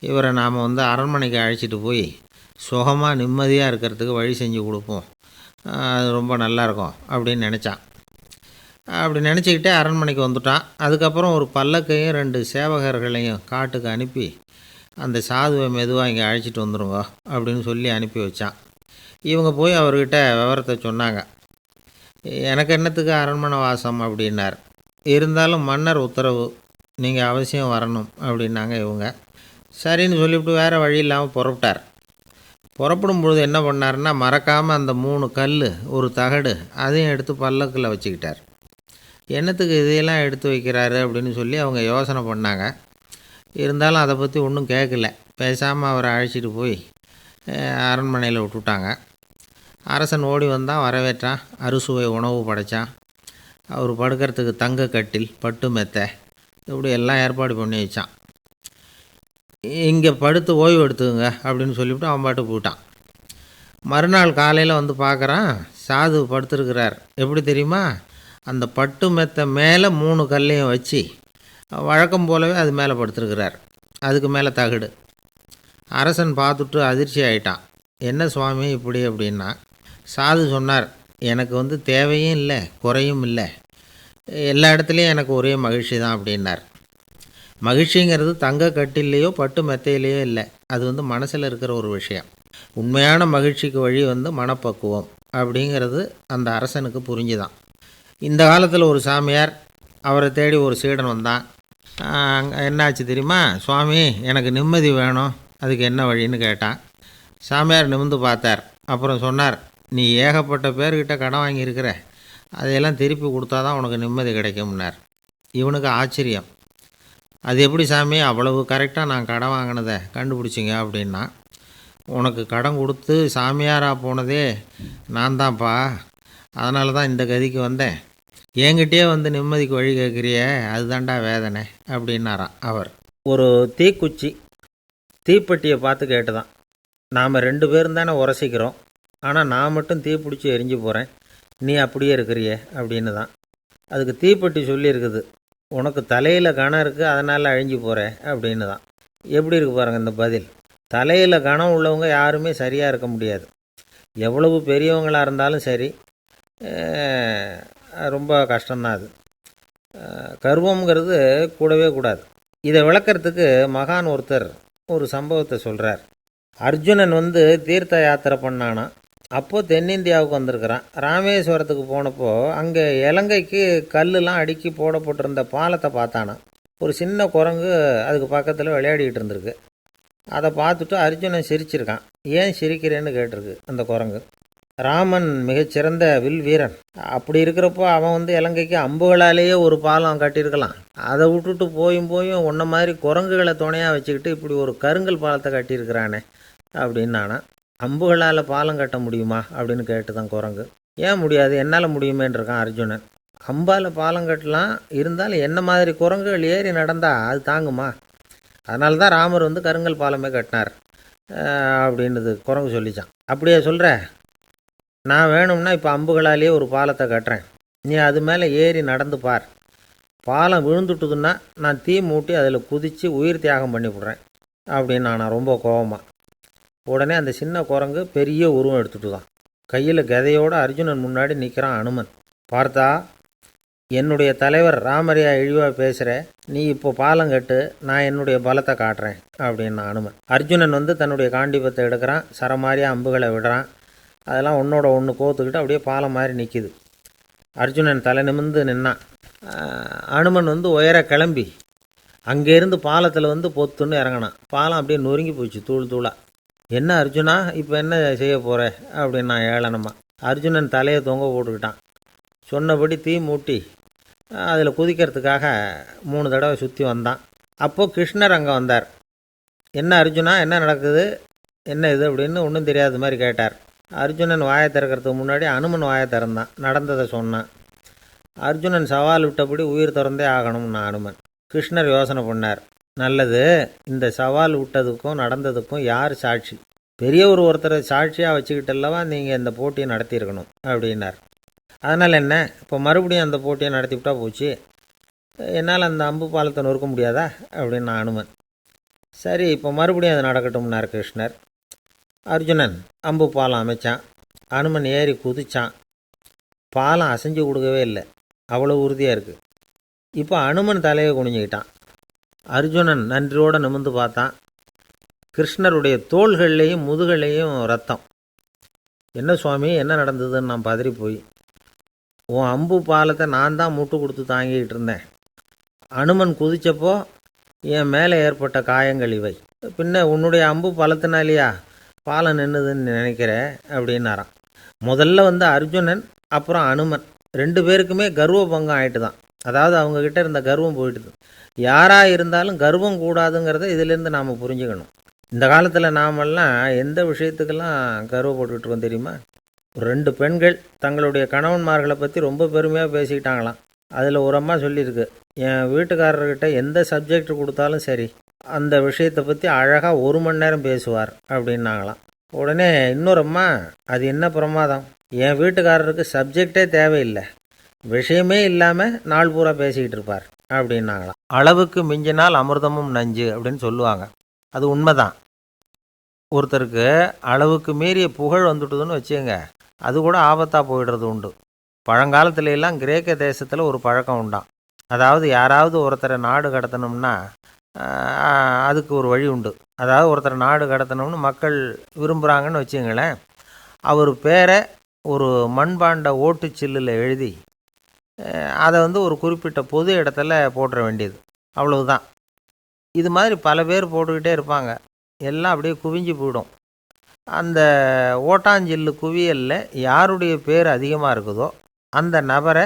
இவரை நாம் அரண்மனைக்கு அழைச்சிட்டு போய் சுகமாக நிம்மதியாக இருக்கிறதுக்கு வழி செஞ்சு கொடுப்போம், அது ரொம்ப நல்லாயிருக்கும் அப்படின்னு நினச்சான். அப்படி நினச்சிக்கிட்டே அரண்மனைக்கு வந்துட்டான். அதுக்கப்புறம் ஒரு பல்லக்கையும் 2 சேவகர்களையும் காட்டுக்கு அனுப்பி அந்த சாதுவை மெதுவாக இங்கே அழைச்சிட்டு வந்துருங்க அப்படின்னு சொல்லி அனுப்பி வச்சான். இவங்க போய் அவர்கிட்ட விவரத்தை சொன்னாங்க. எனக்கு என்னத்துக்கு அரண்மனை வாசம் அப்படின்னார். இருந்தாலும் மன்னர் உத்தரவு, நீங்கள் அவசியம் வரணும் அப்படின்னாங்க இவங்க. சரின்னு சொல்லிவிட்டு வேறு வழி இல்லாமல் புறப்பட்டார். புறப்படும் பொழுது என்ன பண்ணாருன்னா, மறக்காமல் அந்த 3 கல், ஒரு தகடு அதையும் எடுத்து பல்லக்கில் வச்சுக்கிட்டார். என்னத்துக்கு இதையெல்லாம் எடுத்து வைக்கிறாரு அப்படின்னு சொல்லி அவங்க யோசனை பண்ணாங்க. இருந்தாலும் அதை பற்றி ஒன்றும் கேட்கல. பேசாமல் அவரை அழைச்சிட்டு போய் அரண்மனையில் விட்டுட்டாங்க. அரசன் ஓடி வந்தான், வரவேற்றான், அறுசுவை உணவு படைத்தான். அவர் படுக்கிறதுக்கு தங்க கட்டில், பட்டு மெத்தை, இப்படி எல்லாம் ஏற்பாடு பண்ணி வச்சான். இங்கே படுத்து ஓய்வு எடுத்துக்குங்க அப்படின்னு சொல்லிவிட்டு அவன் பாட்டு போயிட்டான். மறுநாள் காலையில் வந்து பார்க்குறான், சாது படுத்துருக்கிறார். எப்படி தெரியுமா? அந்த பட்டு மெத்தை மேலே 3 கல்லையும் வச்சு வழக்கம் போலவே அது மேலே படுத்துருக்கிறார். அதுக்கு மேலே தகடு. அரசன் பார்த்துட்டு அதிர்ச்சி ஆகிட்டான். என்ன சுவாமி இப்படி அப்படின்னா, சாது சொன்னார், எனக்கு தேவையும் இல்லை குறையும் இல்லை, எல்லா இடத்துலையும் எனக்கு ஒரே மகிழ்ச்சி தான் அப்படின்னார். மகிழ்ச்சிங்கிறது தங்க கட்டிலேயோ பட்டு மெத்தையிலேயோ இல்லை, அது மனசில் இருக்கிற ஒரு விஷயம். உண்மையான மகிழ்ச்சிக்கு வழி மனப்பக்குவம் அப்படிங்கிறது அந்த அரசனுக்கு புரிஞ்சுதான். இந்த காலத்தில் ஒரு சாமியார், அவரை தேடி ஒரு சீடன் வந்தான். என்னாச்சு தெரியுமா? சுவாமி, எனக்கு நிம்மதி வேணும், அதுக்கு என்ன வழின்னு கேட்டான். சாமியார் நிமிர்ந்து பார்த்தார். அப்புறம் சொன்னார், நீ ஏகப்பட்ட பேர்கிட்ட கடன் வாங்கியிருக்கிற, அதையெல்லாம் திருப்பி கொடுத்தா தான் உனக்கு நிம்மதி கிடைக்கும்னார். இவனுக்கு ஆச்சரியம். அது எப்படி சாமி, அவ்வளவு கரெக்டாக நான் கடன் வாங்கினதை கண்டுபிடிச்சிங்க அப்படின்னா, உனக்கு கடன் கொடுத்து சாமியாராக போனதே நான் தான்ப்பா, அதனால தான் இந்த கதிக்கு வந்தேன். என்கிட்டயே நிம்மதிக்கு வழி கேட்குறிய, அதுதான்டா வேதனை அப்படின்னாராம் அவர். ஒரு தீக்குச்சி தீப்பெட்டியை பார்த்து கேட்டுதான், நாம் 2 பேரும் தானே உரசிக்கிறோம், ஆனால் நான் மட்டும் தீப்பிடிச்சி எரிஞ்சு போகிறேன், நீ அப்படியே இருக்கிறிய அப்படின்னு தான். அதுக்கு தீப்பெட்டி சொல்லியிருக்குது, உனக்கு தலையில் கணம் இருக்குது, அதனால் அழிஞ்சு போகிற அப்படின்னு தான். எப்படி இருக்கு பாருங்கள் இந்த பதில். தலையில் கணம் உள்ளவங்க யாருமே சரியாக இருக்க முடியாது. எவ்வளவு பெரியவங்களாக இருந்தாலும் சரி, ரொம்ப கஷ்டம்தான் அது. கர்வம்ங்கிறது கூடவே கூடாது. இதை விளக்கிறதுக்கு மகான் ஒருத்தர் ஒரு சம்பவத்தை சொல்கிறார். அர்ஜுனன் தீர்த்த யாத்திரை பண்ணானா. அப்போது தென்னிந்தியாவுக்கு வந்திருக்கிறான். ராமேஸ்வரத்துக்கு போனப்போ அங்கே இலங்கைக்கு கல்லுலாம் அடுக்கி போடப்பட்டிருந்த பாலத்தை பார்த்தானா. ஒரு சின்ன குரங்கு அதுக்கு பக்கத்தில் விளையாடிக்கிட்டு இருந்திருக்கு. அதை பார்த்துட்டு அர்ஜுனன் சிரிச்சிருக்கான். ஏன் சிரிக்கிறேன்னு கேட்டிருக்கு அந்த குரங்கு. ராமன் மிகச்சிறந்த வில் வீரன், அப்படி இருக்கிறப்போ அவன் இலங்கைக்கு அம்புகளாலேயே ஒரு பாலம் கட்டியிருக்கலாம். அதை விட்டுட்டு போயும் உன்ன மாதிரி குரங்குகளை துணையாக வச்சுக்கிட்டு இப்படி ஒரு கருங்கல் பாலத்தை கட்டியிருக்கிறானே அப்படின்னு நானா. அம்புகளால் பாலம் கட்ட முடியுமா அப்படின்னு கேட்டு தான் குரங்கு. ஏன் முடியாது, என்னால் முடியுமேன்னு இருக்கான் அர்ஜுனன். அம்பால் பாலம் கட்டலாம், இருந்தாலும் என்ன மாதிரி குரங்குகள் ஏறி நடந்தால் அது தாங்குமா? அதனால தான் ராமர் கருங்கல் பாலமே கட்டினார் அப்படின்னுது குரங்கு சொல்லிச்சான். அப்படியே சொல்கிற, நான் வேணும்னா இப்போ அம்புகளாலேயே ஒரு பாலத்தை கட்டுறேன், நீ அது மேலே ஏறி நடந்து பார். பாலம் விழுந்துட்டுதுன்னா நான் தீ மூட்டி அதில் குதித்து உயிர் தியாகம் பண்ணி விட்றேன் அப்படின்னு நான் ரொம்ப கோபமாக. உடனே அந்த சின்ன குரங்கு பெரிய உருவம் எடுத்துட்டு தான் கையில் கதையோடு அர்ஜுனன் முன்னாடி நிற்கிறான் அனுமன். பார்த்தா, என்னுடைய தலைவர் ராமரையா இழிவாக பேசுகிற, நீ இப்போ பாலம் கட்டு, நான் என்னுடைய பலத்தை காட்டுறேன் அப்படின்னு அனுமன். அர்ஜுனன் தன்னுடைய காண்டிபத்தை எடுக்கிறான், சரமாரியாக அம்புகளை விடுறான். அதெல்லாம் ஒன்றோட ஒன்று கோத்துக்கிட்டு அப்படியே பாலம் மாதிரி நிற்கிது. அர்ஜுனன் தலை நிமிர்ந்து நின்னான். அனுமன் உயர கிளம்பி அங்கேருந்து பாலத்தில் பொத்துன்னு இறங்கினான். பாலம் அப்படியே நொறுங்கி போச்சு தூள் தூளாக. என்ன அர்ஜுனா, இப்போ என்ன செய்ய போகிற அப்படின்னா ஏளனமா. அர்ஜுனன் தலையை தொங்க போட்டுக்கிட்டான். சொன்னபடி தீ மூட்டி அதில் குதிக்கிறதுக்காக 3 தடவை சுற்றி வந்தான். அப்போது கிருஷ்ணர் அங்கே வந்தார். என்ன அர்ஜுனா, என்ன நடக்குது, என்ன இது அப்படின்னு ஒன்றும் தெரியாத மாதிரி கேட்டார். அர்ஜுனன் வாயை திறக்கிறதுக்கு முன்னாடி அனுமன் வாயை திறந்தான், நடந்ததை சொன்னான். அர்ஜுனன் சவால் விட்டபடி உயிர் திறந்தே ஆகணும்னு அனுமன். கிருஷ்ணர் யோசனை பண்ணார். நல்லது, இந்த சவால் விட்டதுக்கும் நடந்ததுக்கும் யார் சாட்சி? பெரிய ஒருத்தரை சாட்சியாக வச்சுக்கிட்டல்லவா நீங்கள் இந்த போட்டியை நடத்தியிருக்கணும் அப்படின்னார். அதனால் என்ன, இப்போ மறுபடியும் அந்த போட்டியை நடத்திவிட்டா போச்சு, என்னால் அந்த அம்பு பாலத்தை நொறுக்க முடியாதா அப்படின்னு அனுமன். சரி, இப்போ மறுபடியும் அது நடக்கட்டும்னார் கிருஷ்ணர். அர்ஜுனன் அம்பு பாலம் அமைச்சான். அனுமன் ஏறி குதிச்சான். பாலம் அசைஞ்சு கொடுக்கவே இல்லை, அவ்வளோ உறுதியாக இருக்குது. இப்போ அனுமன் தலையை குனிஞ்சிக்கிட்டான். அர்ஜுனன் நன்றியோடு நிமிர்ந்து பார்த்தான். கிருஷ்ணருடைய தோள்கள்லேயும் முதுகள்லேயும் ரத்தம். என்ன சுவாமி, என்ன நடந்ததுன்னு நான் பதறி போய், உன் அம்பு பாலத்தை நான் தான் முட்டு கொடுத்து தாங்கிக்கிட்டு இருந்தேன். அனுமன் குதித்தப்போ என் மேலே ஏற்பட்ட காயங்கள் இவை. பின்ன உன்னுடைய அம்பு பலத்தினாலேயா பாலம் நின்றுதுன்னு நினைக்கிற அப்படின்னாராம். முதல்ல அர்ஜுனன், அப்புறம் அனுமன், 2 பேருக்குமே கர்வ பங்கம் ஆயிட்டு தான். அதாவது அவங்கக்கிட்ட இருந்த கர்வம் போயிட்டுது. யாராக இருந்தாலும் கர்வம் கூடாதுங்கிறத இதிலேருந்து நாம் புரிஞ்சுக்கணும். இந்த காலத்தில் நாமெல்லாம் எந்த விஷயத்துக்கெல்லாம் கர்வப்பட்டுருக்கோம் தெரியுமா? 2 பெண்கள் தங்களுடைய கணவன்மார்களை பற்றி ரொம்ப பெருமையாக பேசிக்கிட்டாங்களாம். அதில் ஒரு அம்மா சொல்லியிருக்கு, என் வீட்டுக்காரர்கிட்ட எந்த சப்ஜெக்ட் கொடுத்தாலும் சரி அந்த விஷயத்தை பற்றி அழகாக 1 மணி நேரம் பேசுவார் அப்படின்னாங்களாம். உடனே இன்னொரு அம்மா, அது என்ன பிரமாதம், என் வீட்டுக்காரருக்கு சப்ஜெக்டே தேவையில்லை, விஷயமே இல்லாமல் நாள் பூரா பேசிக்கிட்டு இருப்பார் அப்படின்னாங்களாம். அளவுக்கு மிஞ்சினால் அமிர்தமும் நஞ்சு அப்படின்னு சொல்லுவாங்க. அது உண்மைதான். ஒருத்தருக்கு அளவுக்கு மீறிய புகழ் வந்துட்டுதுன்னு வச்சுங்க, அது கூட ஆபத்தாக போயிடுறது உண்டு. பழங்காலத்துல எல்லாம் கிரேக்க தேசத்தில் ஒரு பழக்கம் உண்டாம். அதாவது யாராவது ஒருத்தரை நாடு கடத்தணும்னா அதுக்கு ஒரு வழி உண்டு. அதாவது ஒருத்தரை நாடு கடத்தணும்னு மக்கள் விரும்புகிறாங்கன்னு வச்சுங்களேன், அவர் பேரை ஒரு மண்பாண்ட ஓட்டுச்சில்லில் எழுதி அதை ஒரு குறிப்பிட்ட பொது இடத்துல போட்டுற வேண்டியது, அவ்வளவுதான். இது மாதிரி பல பேர் போட்டுக்கிட்டே இருப்பாங்க. எல்லாம் அப்படியே குவிஞ்சு போயிடும். அந்த ஓட்டாஞ்சில்லு குவியலில் யாருடைய பேர் அதிகமாக இருக்குதோ அந்த நபரை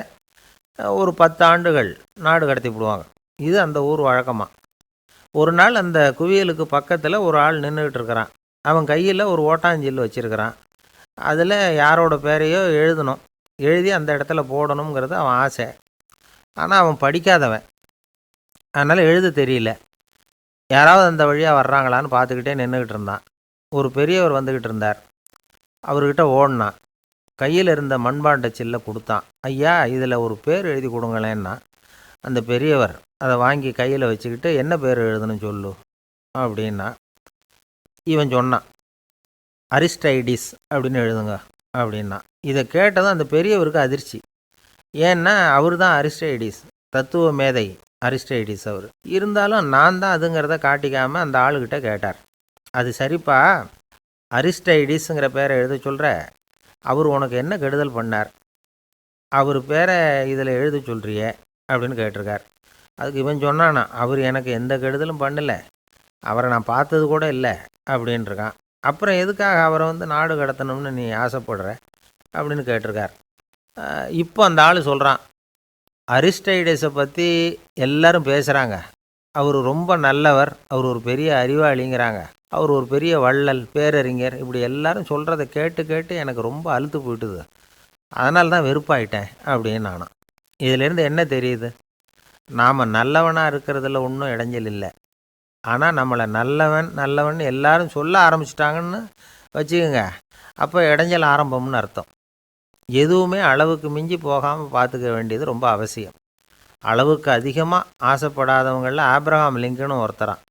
ஒரு 10 ஆண்டுகள் நாடு கடத்தி விடுவாங்க. இது அந்த ஊர் வழக்கமாக. ஒரு நாள் அந்த குவியலுக்கு பக்கத்தில் ஒரு ஆள் நின்றுக்கிட்டு இருக்கிறான். அவன் கையில் ஒரு ஓட்டாஞ்சில்லு வச்சுருக்கிறான். அதில் யாரோட பேரையோ எழுதணும், எழுதி அந்த இடத்துல போடணுங்கிறது அவன் ஆசை. ஆனால் அவன் படிக்காதவன், அதனால் எழுத தெரியல. யாராவது அந்த வழியாக வர்றாங்களான்னு பார்த்துக்கிட்டே நின்றுக்கிட்டு இருந்தான். ஒரு பெரியவர் வந்துக்கிட்டு இருந்தார். அவர்கிட்ட ஓடினான். கையில் இருந்த மண்பாண்ட சில்லை கொடுத்தான். ஐயா, இதில் ஒரு பேர் எழுதி கொடுங்களேன்னா. அந்த பெரியவர் அதை வாங்கி கையில் வச்சுக்கிட்டு, என்ன பேர் எழுதணும் சொல்லு அப்படின்னா. இவன் சொன்னான், அரிஸ்டைடிஸ் அப்படின்னு எழுதுங்க அப்படின்னா. இதை கேட்டதும் அந்த பெரியவருக்கு அதிர்ச்சி. ஏன்னா அவர் தான் அரிஸ்டைடிஸ், தத்துவ மேதை அரிஸ்டைடிஸ் அவர். இருந்தாலும் நான் தான் அதுங்கிறத காட்டிக்காமல் அந்த ஆளுகிட்ட கேட்டார். அது சரிப்பா, அரிஸ்டைடிஸுங்கிற பேரை எழுத சொல்கிற, அவர் உனக்கு என்ன கெடுதல் பண்ணார், அவர் பேரை இதில் எழுத சொல்கிறியே அப்படின்னு கேட்டிருக்கார். அதுக்கு இவன் சொன்னானா, அவர் எனக்கு எந்த கெடுதலும் பண்ணலை, அவரை நான் பார்த்தது கூட இல்லை அப்படின்ட்டுருக்கான். அப்புறம் எதுக்காக அவரை நாடு கடத்தணும்னு நீ ஆசைப்படுற அப்படின்னு கேட்டிருக்கார். இப்போ அந்த ஆள் சொல்கிறான், அரிஸ்டைடஸை பற்றி எல்லாரும் பேசுகிறாங்க, அவர் ரொம்ப நல்லவர், அவர் ஒரு பெரிய அறிவாளிங்கிறாங்க, அவர் ஒரு பெரிய வள்ளல், பேரறிஞர், இப்படி எல்லாரும் சொல்கிறத கேட்டு கேட்டு எனக்கு ரொம்ப அலுத்து போயிட்டுது, அதனால தான் வெறுப்பாயிட்டேன் அப்படின்னு நானும். இதிலேருந்து என்ன தெரியுது? நாம் நல்லவனாக இருக்கிறதுல ஒன்றும் இடைஞ்சல் இல்லை. ஆனால் நம்மளை நல்லவன் நல்லவன் எல்லாரும் சொல்ல ஆரம்பிச்சிட்டாங்கன்னு வச்சுக்கோங்க, அப்போ இடைஞ்சல் ஆரம்பம்னு அர்த்தம். எதுவுமே அளவுக்கு மிஞ்சி போகாமல் பார்த்துக்க வேண்டியது ரொம்ப அவசியம். அளவுக்கு அதிகமாக ஆசைப்படாதவங்களில் ஆப்ரஹாம் லிங்கனும் ஒருத்தரான்.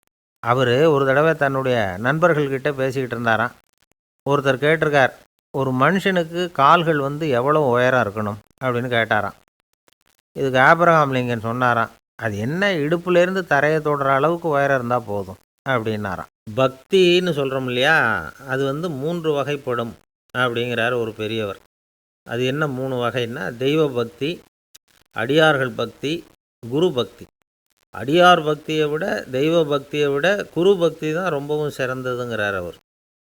அவர் ஒரு தடவை தன்னுடைய நண்பர்கள்கிட்ட பேசிக்கிட்டு இருந்தாராம். ஒருத்தர் கேட்டிருக்கார், ஒரு மனுஷனுக்கு கால்கள் எவ்வளோ உயரம் இருக்கணும் அப்படின்னு கேட்டாராம். இதுக்கு ஆப்ரஹாம் லிங்கன் சொன்னாராம், அது என்ன, இடுப்புலேருந்து தரையை தொடுற அளவுக்கு உயரம் இருந்தால் போதும் அப்படின்னாராம். பக்தின்னு சொல்கிறோம் இல்லையா, அது 3 வகைப்படும் அப்படிங்கிறார் ஒரு பெரியவர். அது என்ன 3 வகைன்னா, தெய்வ பக்தி, அடியார்கள் பக்தி, குரு பக்தி. அடியார் பக்தியை விட தெய்வ பக்தியை விட குரு பக்தி தான் ரொம்பவும் சிறந்ததுங்கிறார் அவர்.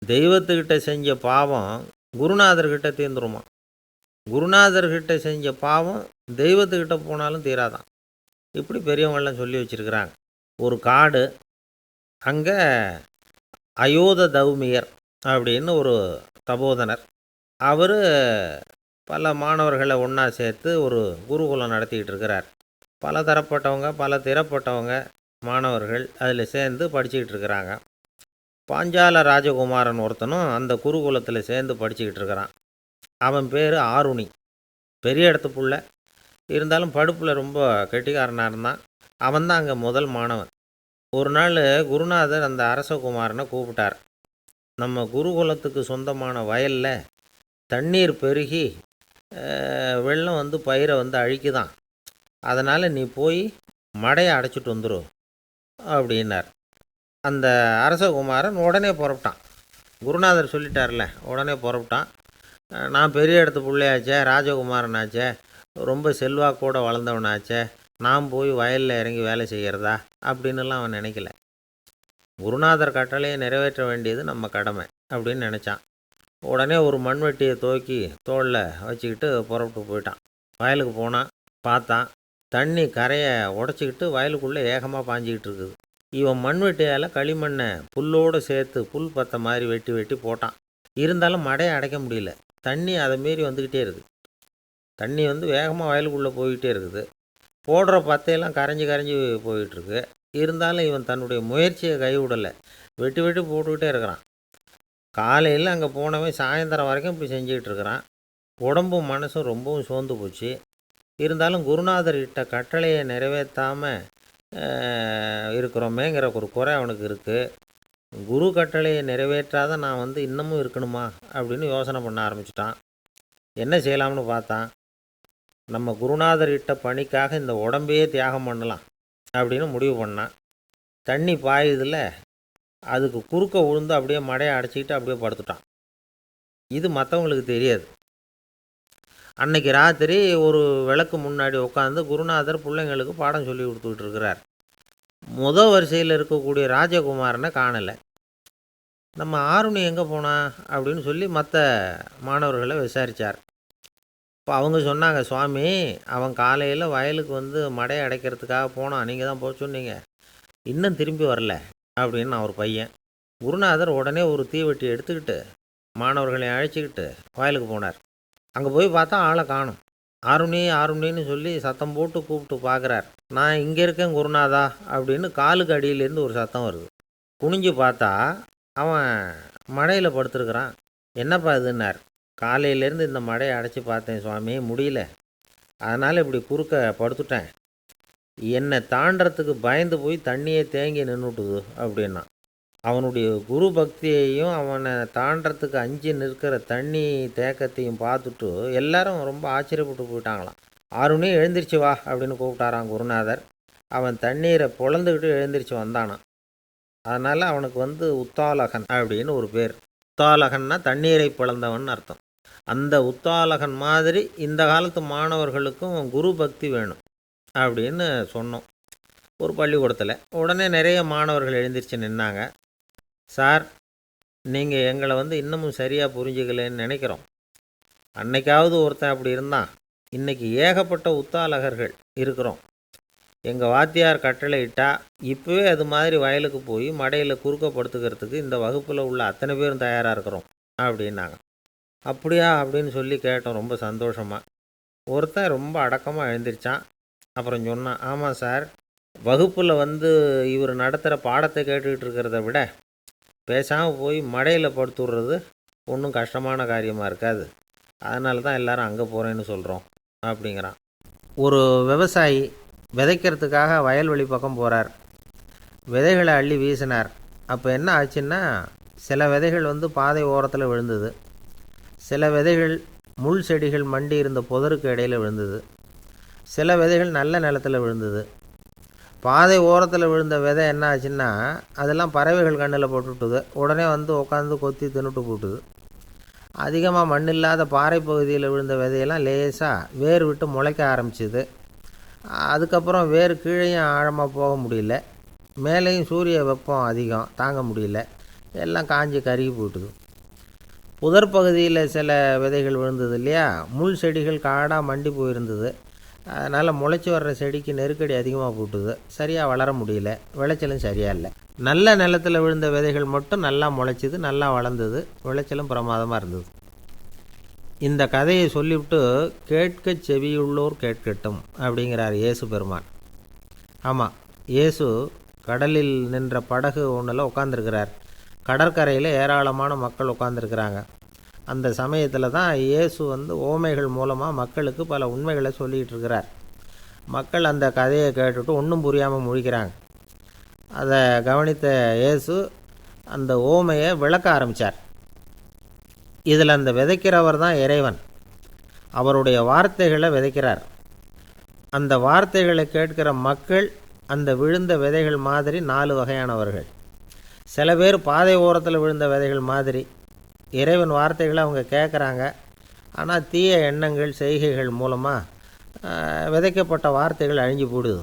தெய்வத்துக்கிட்ட செஞ்ச பாவம் குருநாதர்கிட்ட தீர்ந்துருமா, குருநாதர்கிட்ட செஞ்ச பாவம் தெய்வத்துக்கிட்ட போனாலும் தீராதான். இப்படி பெரியவங்கள்லாம் சொல்லி வச்சுருக்கிறாங்க. ஒரு காடு, அங்கே அயோத தௌமியர் அப்படின்னு ஒரு தபோதனர், அவர் பல மாணவர்களை ஒன்றா சேர்த்து ஒரு குருகுலம் நடத்திக்கிட்டு இருக்கிறார். பல தரப்பட்டவங்க, பல திறப்பட்டவங்க மாணவர்கள் அதில் சேர்ந்து படிச்சுக்கிட்டு இருக்கிறாங்க. பாஞ்சால ராஜகுமாரன் ஒருத்தனும் அந்த குருகுலத்தில் சேர்ந்து படிச்சுக்கிட்டு இருக்கிறான். அவன் பேர் ஆருணி. பெரிய இடத்து புள்ள, இருந்தாலும் படுப்பில் ரொம்ப கெட்டிக்காரனாக இருந்தான். அவன் தான் அங்கே முதல் மாணவன். ஒரு நாள் குருநாதர் அந்த அரசகுமாரனை கூப்பிட்டார். நம்ம குருகுலத்துக்கு சொந்தமான வயலில் தண்ணீர் பெருகி வெள்ளம் பயிரை அழிக்குதான், அதனால் நீ போய் மடையை அடைச்சிட்டு வந்துடும் அப்படின்னார். அந்த அரசகுமாரன் உடனே புறப்பட்டான். குருநாதர் சொல்லிட்டார்ல, உடனே புறப்பட்டான். நான் பெரிய இடத்து பிள்ளையாச்சே, ராஜகுமாரனாச்சே, ரொம்ப செல்வாக்கூட வளர்ந்தவனாச்சே, நான் போய் வயலில் இறங்கி வேலை செய்கிறதா அப்படின்னுலாம் அவன் நினைக்கல. குருநாதர் கட்டளையை நிறைவேற்ற வேண்டியது நம்ம கடமை அப்படின்னு நினச்சான். உடனே ஒரு மண்வெட்டியை தூக்கி தோளில் வச்சுக்கிட்டு புறப்பட்டு போயிட்டான். வயலுக்கு போனான். பார்த்தான், தண்ணி கரையை உடச்சிக்கிட்டு வயலுக்குள்ளே ஏகமாக பாஞ்சிக்கிட்டு இருக்குது. இவன் மண்வெட்டியால் களிமண்ணை புல்லோடு சேர்த்து புல் பற்ற மாதிரி வெட்டி வெட்டி போட்டான். இருந்தாலும் மடையை அடைக்க முடியல. தண்ணி அதை மீறி வந்துக்கிட்டே இருக்குது. தண்ணி வேகமாக வயலுக்குள்ளே போய்கிட்டே இருக்குது. போடுற பத்தையெல்லாம் கரைஞ்சி கரைஞ்சி போயிட்டுருக்கு. இருந்தாலும் இவன் தன்னுடைய முயற்சியை கைவிடலை. வெட்டி வெட்டி போட்டுக்கிட்டே இருக்கிறான். காலையில் அங்கே போனவன் சாயந்தரம் வரைக்கும் இப்படி செஞ்சுக்கிட்டு இருக்கிறான். உடம்பும் மனசும் ரொம்பவும் சோர்ந்து போச்சு. இருந்தாலும் குருநாதர் இட்ட கட்டளையை நிறைவேற்றாமல் இருக்கிறோமேங்கிற ஒரு குறை அவனுக்கு இருக்குது. குரு கட்டளையை நிறைவேற்றாத நான் இன்னமும் இருக்கணுமா அப்படின்னு யோசனை பண்ண ஆரம்பிச்சிட்டான். என்ன செய்யலாம்னு பார்த்தான். நம்ம குருநாதர் இட்ட பணிக்காக இந்த உடம்பையே தியாகம் பண்ணலாம் அப்படின்னு முடிவு பண்ணான். தண்ணி பாயுதில் அதுக்கு குறுக்க விழுந்து அப்படியே மடையை அடைச்சிக்கிட்டு அப்படியே படுத்துட்டான். இது மற்றவங்களுக்கு தெரியாது. அன்னைக்கு ராத்திரி ஒரு விளக்கு முன்னாடி உட்காந்து குருநாதர் பிள்ளைங்களுக்கு பாடம் சொல்லி கொடுத்துக்கிட்டு இருக்கிறார். வரிசையில் இருக்கக்கூடிய ராஜகுமாரனை காணலை. நம்ம ஆருணி எங்கே போனா அப்படின்னு சொல்லி மற்ற மாணவர்களை விசாரித்தார். இப்போ அவங்க சொன்னாங்க, சுவாமி, அவன் காலையில் வயலுக்கு மடையை அடைக்கிறதுக்காக போனான், நீங்கள் தான் போக சொன்னீங்க, இன்னும் திரும்பி வரல அப்படின்னு அவர் பையன். குருநாதர் உடனே ஒரு தீவெட்டி எடுத்துக்கிட்டு மாணவர்களை அழைச்சிக்கிட்டு வயலுக்கு போனார். அங்கே போய் பார்த்தா ஆளை காணும். ஆருணி ஆருணின்னு சொல்லி சத்தம் போட்டு கூப்பிட்டு பார்க்குறார். நான் இங்கே இருக்கேன் குருநாதா அப்படின்னு காலுக்கு அடியிலேருந்து ஒரு சத்தம் வருது. குனிஞ்சு பார்த்தா அவன் மடையில் படுத்துருக்குறான். என்னப்பா இதுன்னார். காலையிலேருந்து இந்த மடையை அடைச்சி பார்த்தேன் சுவாமி, முடியல, அதனால் இப்படி குறுக்க படுத்துட்டேன். என்னை தாண்டறதுக்கு பயந்து போய் தண்ணியே தேங்கி நின்றுட்டுது அப்படின்னா. அவனுடைய குரு பக்தியையும் அவனை தாண்டறதுக்கு அஞ்சு நிற்கிற தண்ணி தேக்கத்தையும் பார்த்துட்டு எல்லாரும் ரொம்ப ஆச்சரியப்பட்டு போயிட்டாங்களாம். ஆருணி எழுந்திரிச்சு வா அப்படின்னு கூப்பிட்டாரான் குருநாதர். அவன் தண்ணீரை பொழந்துக்கிட்டு எழுந்திரிச்சு வந்தானான். அதனால் அவனுக்கு உத்தாலகன் அப்படின்னு ஒரு பேர். உத்தாலகன்னா தண்ணீரை பிளந்தவன் அர்த்தம். அந்த உத்தாலகன் மாதிரி இந்த காலத்து மாணவர்களுக்கும் குரு பக்தி வேணும் அப்படின்னு சொன்னோம் ஒரு பள்ளிக்கூடத்தில். உடனே நிறைய மாணவர்கள் எழுந்திரிச்சு நின்னாங்க. சார், நீங்கள் எங்களை இன்னமும் சரியாக புரிஞ்சுக்கலன்னு நினைக்கிறோம். அன்னைக்காவது ஒருத்தன் அப்படி இருந்தான், இன்றைக்கி ஏகப்பட்ட உத்தாலகர்கள் இருக்கிறோம். எங்கள் வாத்தியார் கட்டளை இட்டால் இப்போவே அது மாதிரி வயலுக்கு போய் மடையில் குறுக்கப்படுத்துக்கிறதுக்கு இந்த வகுப்பில் உள்ள அத்தனை பேரும் தயாராக இருக்கிறோம் அப்படின்னாங்க. அப்படியா அப்படின்னு சொல்லி கேட்டோம் ரொம்ப சந்தோஷமாக. ஒருத்தன் ரொம்ப அடக்கமாக எழுந்திரிச்சான். அப்புறம் சொன்னான், ஆமாம் சார், வகுப்பில் இவர் நடத்துகிற பாடத்தை கேட்டுக்கிட்டு இருக்கிறத விட பேசாமல் போய் மடையில் படுத்துடுறது ஒன்றும் கஷ்டமான காரியமாக இருக்காது, அதனால தான் எல்லோரும் அங்கே போகிறேன்னு சொல்கிறோம் அப்படிங்கிறான். ஒரு விவசாயி விதைக்கிறதுக்காக வயல்வெளி பக்கம் போகிறார். விதைகளை அள்ளி வீசினார். அப்போ என்ன ஆச்சுன்னா, சில விதைகள் பாதை ஓரத்தில் விழுந்தது. சில விதைகள் முள் செடிகள் மண்டி இருந்த புதருக்கு இடையில் விழுந்தது. சில விதைகள் நல்ல நிலத்தில் விழுந்தது. பாதை ஓரத்தில் விழுந்த விதை என்ன ஆச்சுன்னா, அதெல்லாம் பறவைகள் கண்ணில் போட்டுவிட்டுது. உடனே உட்காந்து கொத்தி தின்னுட்டு போட்டுது. அதிகமாக மண் இல்லாத பாறை பகுதியில் விழுந்த விதையெல்லாம் லேசாக வேர் விட்டு முளைக்க ஆரம்பிச்சிது. அதுக்கப்புறம் வேர் கீழேயும் ஆழமாக போக முடியல, மேலேயும் சூரிய வெப்பம் அதிகம் தாங்க முடியல, எல்லாம் காஞ்சி கருகி போட்டுது. புதர் பகுதியில் சில விதைகள் விழுந்தது இல்லையா, முள் செடிகள் காடாக மண்டி போயிருந்தது. அதனால் முளைச்சி வர்ற செடிக்கு நெருக்கடி அதிகமாக போட்டுது, சரியாக வளர முடியல, விளைச்சலும் சரியாக இல்லை. நல்ல நிலத்தில் விழுந்த விதைகள் மட்டும் நல்லா முளைச்சிது, நல்லா வளர்ந்தது, விளைச்சலும் பிரமாதமாக இருந்தது. இந்த கதையை சொல்லிவிட்டு கேட்க செவியுள்ளோர் கேட்கட்டும் அப்படிங்கிறார் இயேசு பெருமான். ஆமாம், இயேசு கடலில் நின்ற படகு ஒன்றில் உட்காந்துருக்கிறார். கடற்கரையில் ஏராளமான மக்கள் உட்காந்துருக்கிறாங்க. அந்த சமயத்தில் தான் இயேசு ஓமைகள் மூலமாக மக்களுக்கு பல உண்மைகளை சொல்லிகிட்டு இருக்கிறார். மக்கள் அந்த கதையை கேட்டுட்டு ஒன்றும் புரியாமல் முழிக்கிறாங்க. அதை கவனித்த இயேசு அந்த ஓமையை விளக்க ஆரம்பித்தார். இதில் அந்த விதைக்கிறவர் தான் இறைவன். அவருடைய வார்த்தைகளை விதைக்கிறார். அந்த வார்த்தைகளை கேட்கிற மக்கள் அந்த விழுந்த விதைகள் மாதிரி 4 வகையானவர்கள். சில பேர் பாதை ஓரத்தில் விழுந்த விதைகள் மாதிரி இறைவன் வார்த்தைகளை அவங்க கேட்குறாங்க. ஆனால் தீய எண்ணங்கள் செய்கைகள் மூலமாக விதைக்கப்பட்ட வார்த்தைகள் அழிஞ்சு போடுது.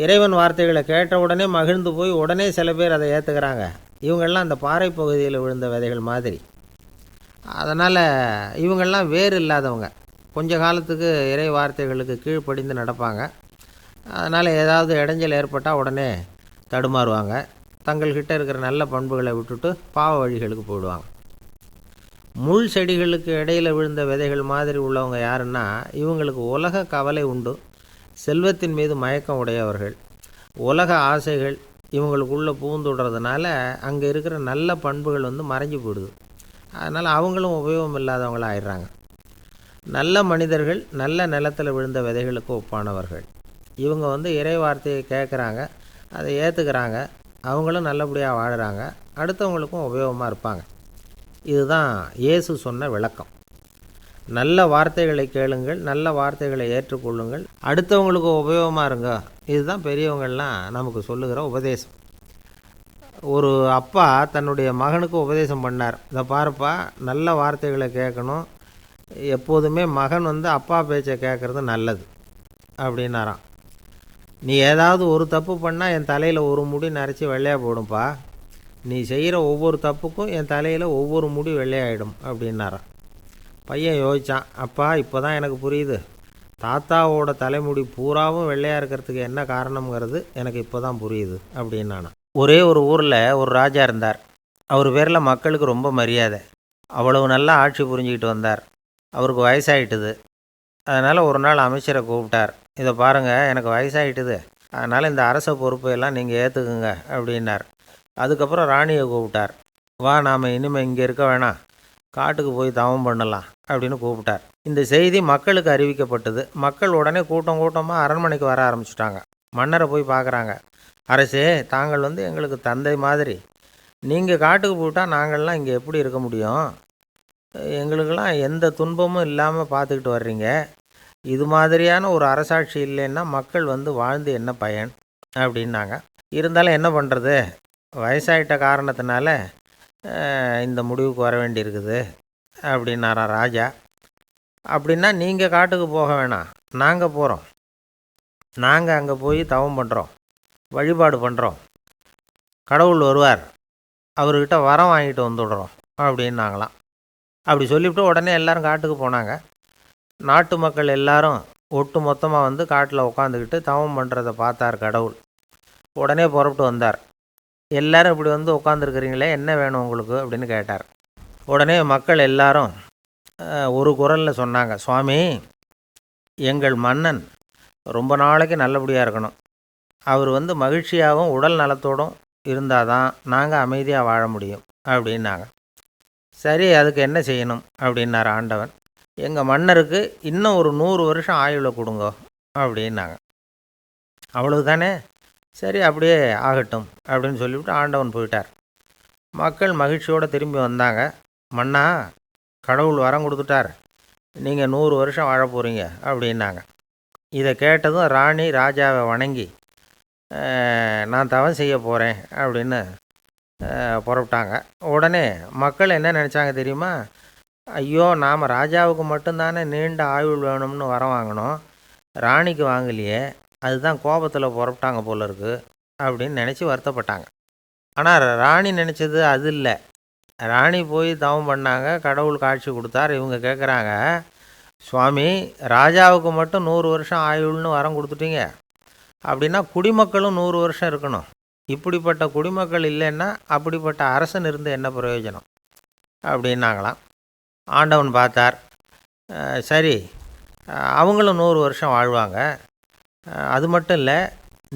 இறைவன் வார்த்தைகளை கேட்ட உடனே மகிழ்ந்து போய் உடனே சில பேர் அதை ஏற்றுக்கிறாங்க. இவங்கெல்லாம் அந்த பாறை பகுதியில் விழுந்த விதைகள் மாதிரி. அதனால் இவங்கெல்லாம் வேறு இல்லாதவங்க. கொஞ்ச காலத்துக்கு இறை வார்த்தைகளுக்கு கீழ்ப்படிந்து நடப்பாங்க. அதனால் ஏதாவது இடைஞ்சல் ஏற்பட்டால் உடனே தடுமாறுவாங்க. தங்கள்கிட்ட இருக்கிற நல்ல பண்புகளை விட்டுட்டு பாவ வழிகளுக்கு போயிடுவாங்க. முள் செடிகளுக்கு இடையில் விழுந்த விதைகள் மாதிரி உள்ளவங்க யாருன்னா, இவங்களுக்கு உலக கவலை உண்டு, செல்வத்தின் மீது மயக்கம் உடையவர்கள். உலக ஆசைகள் இவங்களுக்குள்ளே பூந்துடுறதுனால அங்கே இருக்கிற நல்ல பண்புகள் மறைஞ்சு போயிடுது. அதனால் அவங்களும் உபயோகம் இல்லாதவங்களாக ஆயிடுறாங்க. நல்ல மனிதர்கள் நல்ல நிலத்தில் விழுந்த விதைகளுக்கு ஒப்பானவர்கள். இவங்க இறை வார்த்தையை கேட்குறாங்க, அதை ஏற்றுக்கிறாங்க, அவங்களும் நல்லபடியாக வாழுறாங்க, அடுத்தவங்களுக்கும் உபயோகமாக இருப்பாங்க. இதுதான் இயேசு சொன்ன விளக்கம். நல்ல வார்த்தைகளை கேளுங்கள், நல்ல வார்த்தைகளை ஏற்றுக்கொள்ளுங்கள், அடுத்தவங்களுக்கு உபயோகமாக இருங்க. இதுதான் பெரியவங்கள்லாம் நமக்கு சொல்லுகிற உபதேசம். ஒரு அப்பா தன்னுடைய மகனுக்கு உபதேசம் பண்ணார். இதை பாருப்பா, நல்ல வார்த்தைகளை கேட்கணும், எப்போதுமே மகன் அப்பா பேச்சை கேட்குறது நல்லது அப்படின்னாராம். நீ ஏதாவது ஒரு தப்பு பண்ணால் என் தலையில் ஒரு முடி நரைச்சி வெள்ளையாக போடும்பா, நீ செய்கிற ஒவ்வொரு தப்புக்கும் என் தலையில் ஒவ்வொரு முடி வெள்ளையாயிடும் அப்படின்னாராம். பையன் யோசித்தான், அப்பா இப்போ தான் எனக்கு புரியுது, தாத்தாவோட தலைமுடி பூராவும் வெள்ளையாக இருக்கிறதுக்கு என்ன காரணங்கிறது எனக்கு இப்போ தான் புரியுது அப்படின்னானா. ஒரே ஒரு ஊரில் ஒரு ராஜா இருந்தார். அவர் பேரில் மக்களுக்கு ரொம்ப மரியாதை. அவ்வளவு நல்லா ஆட்சி புரிஞ்சுக்கிட்டு வந்தார். அவருக்கு வயசாகிட்டுது. அதனால் ஒரு நாள் அமைச்சரை கூப்பிட்டார். இதை பாருங்கள், எனக்கு வயசாகிட்டுது, அதனால் இந்த அரச பொறுப்பையெல்லாம் நீங்கள் ஏற்றுக்குங்க அப்படின்னார். அதுக்கப்புறம் ராணியை கூப்பிட்டார். வா, நாம் இனிமேல் இங்கே இருக்க வேணாம், காட்டுக்கு போய் தவம் பண்ணலாம் அப்படின்னு கூப்பிட்டார். இந்த செய்தி மக்களுக்கு அறிவிக்கப்பட்டது. மக்கள் உடனே கூட்டம் கூட்டமாக அரண்மனைக்கு வர ஆரம்பிச்சிட்டாங்க. மன்னரை போய் பார்க்குறாங்க. அரசே, தாங்கள் எங்களுக்கு தந்தை மாதிரி, நீங்கள் காட்டுக்கு போயிட்டால் நாங்கள்லாம் இங்கே எப்படி இருக்க முடியும்? எங்களுக்கெல்லாம் எந்த துன்பமும் இல்லாமல் பார்த்துக்கிட்டு வர்றீங்க. இது மாதிரியான ஒரு அரசாட்சி இல்லைன்னா மக்கள் வாழ்ந்து என்ன பயன் அப்படின்னாங்க. இருந்தாலும் என்ன பண்ணுறது, வயசாயிட்ட காரணத்தினால இந்த முடிவுக்கு வர வேண்டியிருக்குது அப்படின்னாராம் ராஜா. அப்படின்னா நீங்கள் காட்டுக்கு போக வேணாம், நாங்கள் போகிறோம். நாங்கள் அங்கே போய் தவம் பண்ணுறோம், வழிபாடு பண்ணுறோம், கடவுள் வருவார், அவர்கிட்ட வரம் வாங்கிட்டு வந்துடுறோம் அப்படின்னாங்களாம். அப்படி சொல்லிவிட்டு உடனே எல்லோரும் காட்டுக்கு போனாங்க. நாட்டு மக்கள் எல்லாரும் ஒட்டு மொத்தமாக காட்டில் உட்காந்துக்கிட்டு தவம் பண்ணுறதை பார்த்தார் கடவுள். உடனே புறப்பட்டு வந்தார். எல்லோரும் இப்படி உட்காந்துருக்குறீங்களே, என்ன வேணும் உங்களுக்கு அப்படின்னு கேட்டார். உடனே மக்கள் எல்லாரும் ஒரு குரலில் சொன்னாங்க, சுவாமி, எங்கள் மன்னன் ரொம்ப நாளைக்கு நல்லபடியாக இருக்கணும், அவர் மகிழ்ச்சியாகவும் உடல் நலத்தோடும் இருந்தால் தான் நாங்கள் அமைதியாக வாழ முடியும் அப்படின்னாங்க. சரி, அதுக்கு என்ன செய்யணும் அப்படின்னார் ஆண்டவன். எங்கள் மன்னருக்கு இன்னும் ஒரு 100 வருஷம் ஆயுளை கொடுங்க அப்படின்னாங்க. அவ்வளவு தானே, சரி அப்படியே ஆகட்டும் அப்படின்னு சொல்லிவிட்டு ஆண்டவன் போயிட்டார். மக்கள் மகிழ்ச்சியோடு திரும்பி வந்தாங்க. மன்னா, கடவுள் வரம் கொடுத்துட்டார், நீங்கள் 100 வருஷம் வாழ போகிறீங்க அப்படின்னாங்க. இதை கேட்டதும் ராணி ராஜாவை வணங்கி, நான் தவம் செய்ய போகிறேன் அப்படின்னு புறப்பட்டாங்க. உடனே மக்கள் என்ன நினச்சாங்க தெரியுமா? ஐயோ, நாம் ராஜாவுக்கு மட்டும்தானே நீண்ட ஆயுள் வேணும்னு வரம் வாங்கினோம், ராணிக்கு வாங்கலையே, அதுதான் கோபத்தில் புறப்பட்டாங்க போல இருக்குது அப்படின்னு நினச்சி வருத்தப்பட்டாங்க. ஆனால் ராணி நினச்சது அது இல்லை. ராணி போய் தவம் பண்ணாங்க, கடவுள் காட்சி கொடுத்தார். இவங்க கேட்குறாங்க, சுவாமி, ராஜாவுக்கு மட்டும் 100 வருஷம் ஆயுள்னு வரம் கொடுத்துட்டீங்க, அப்படின்னா குடிமக்களும் 100 வருஷம் இருக்கணும். இப்படிப்பட்ட குடிமக்கள் இல்லைன்னா அப்படிப்பட்ட அரசன் இருந்து என்ன பிரயோஜனம் அப்படின்னாங்களாம். ஆண்டவன் பார்த்தார், சரி அவங்களும் 100 வருஷம் வாழ்வாங்க, அது மட்டும் இல்லை,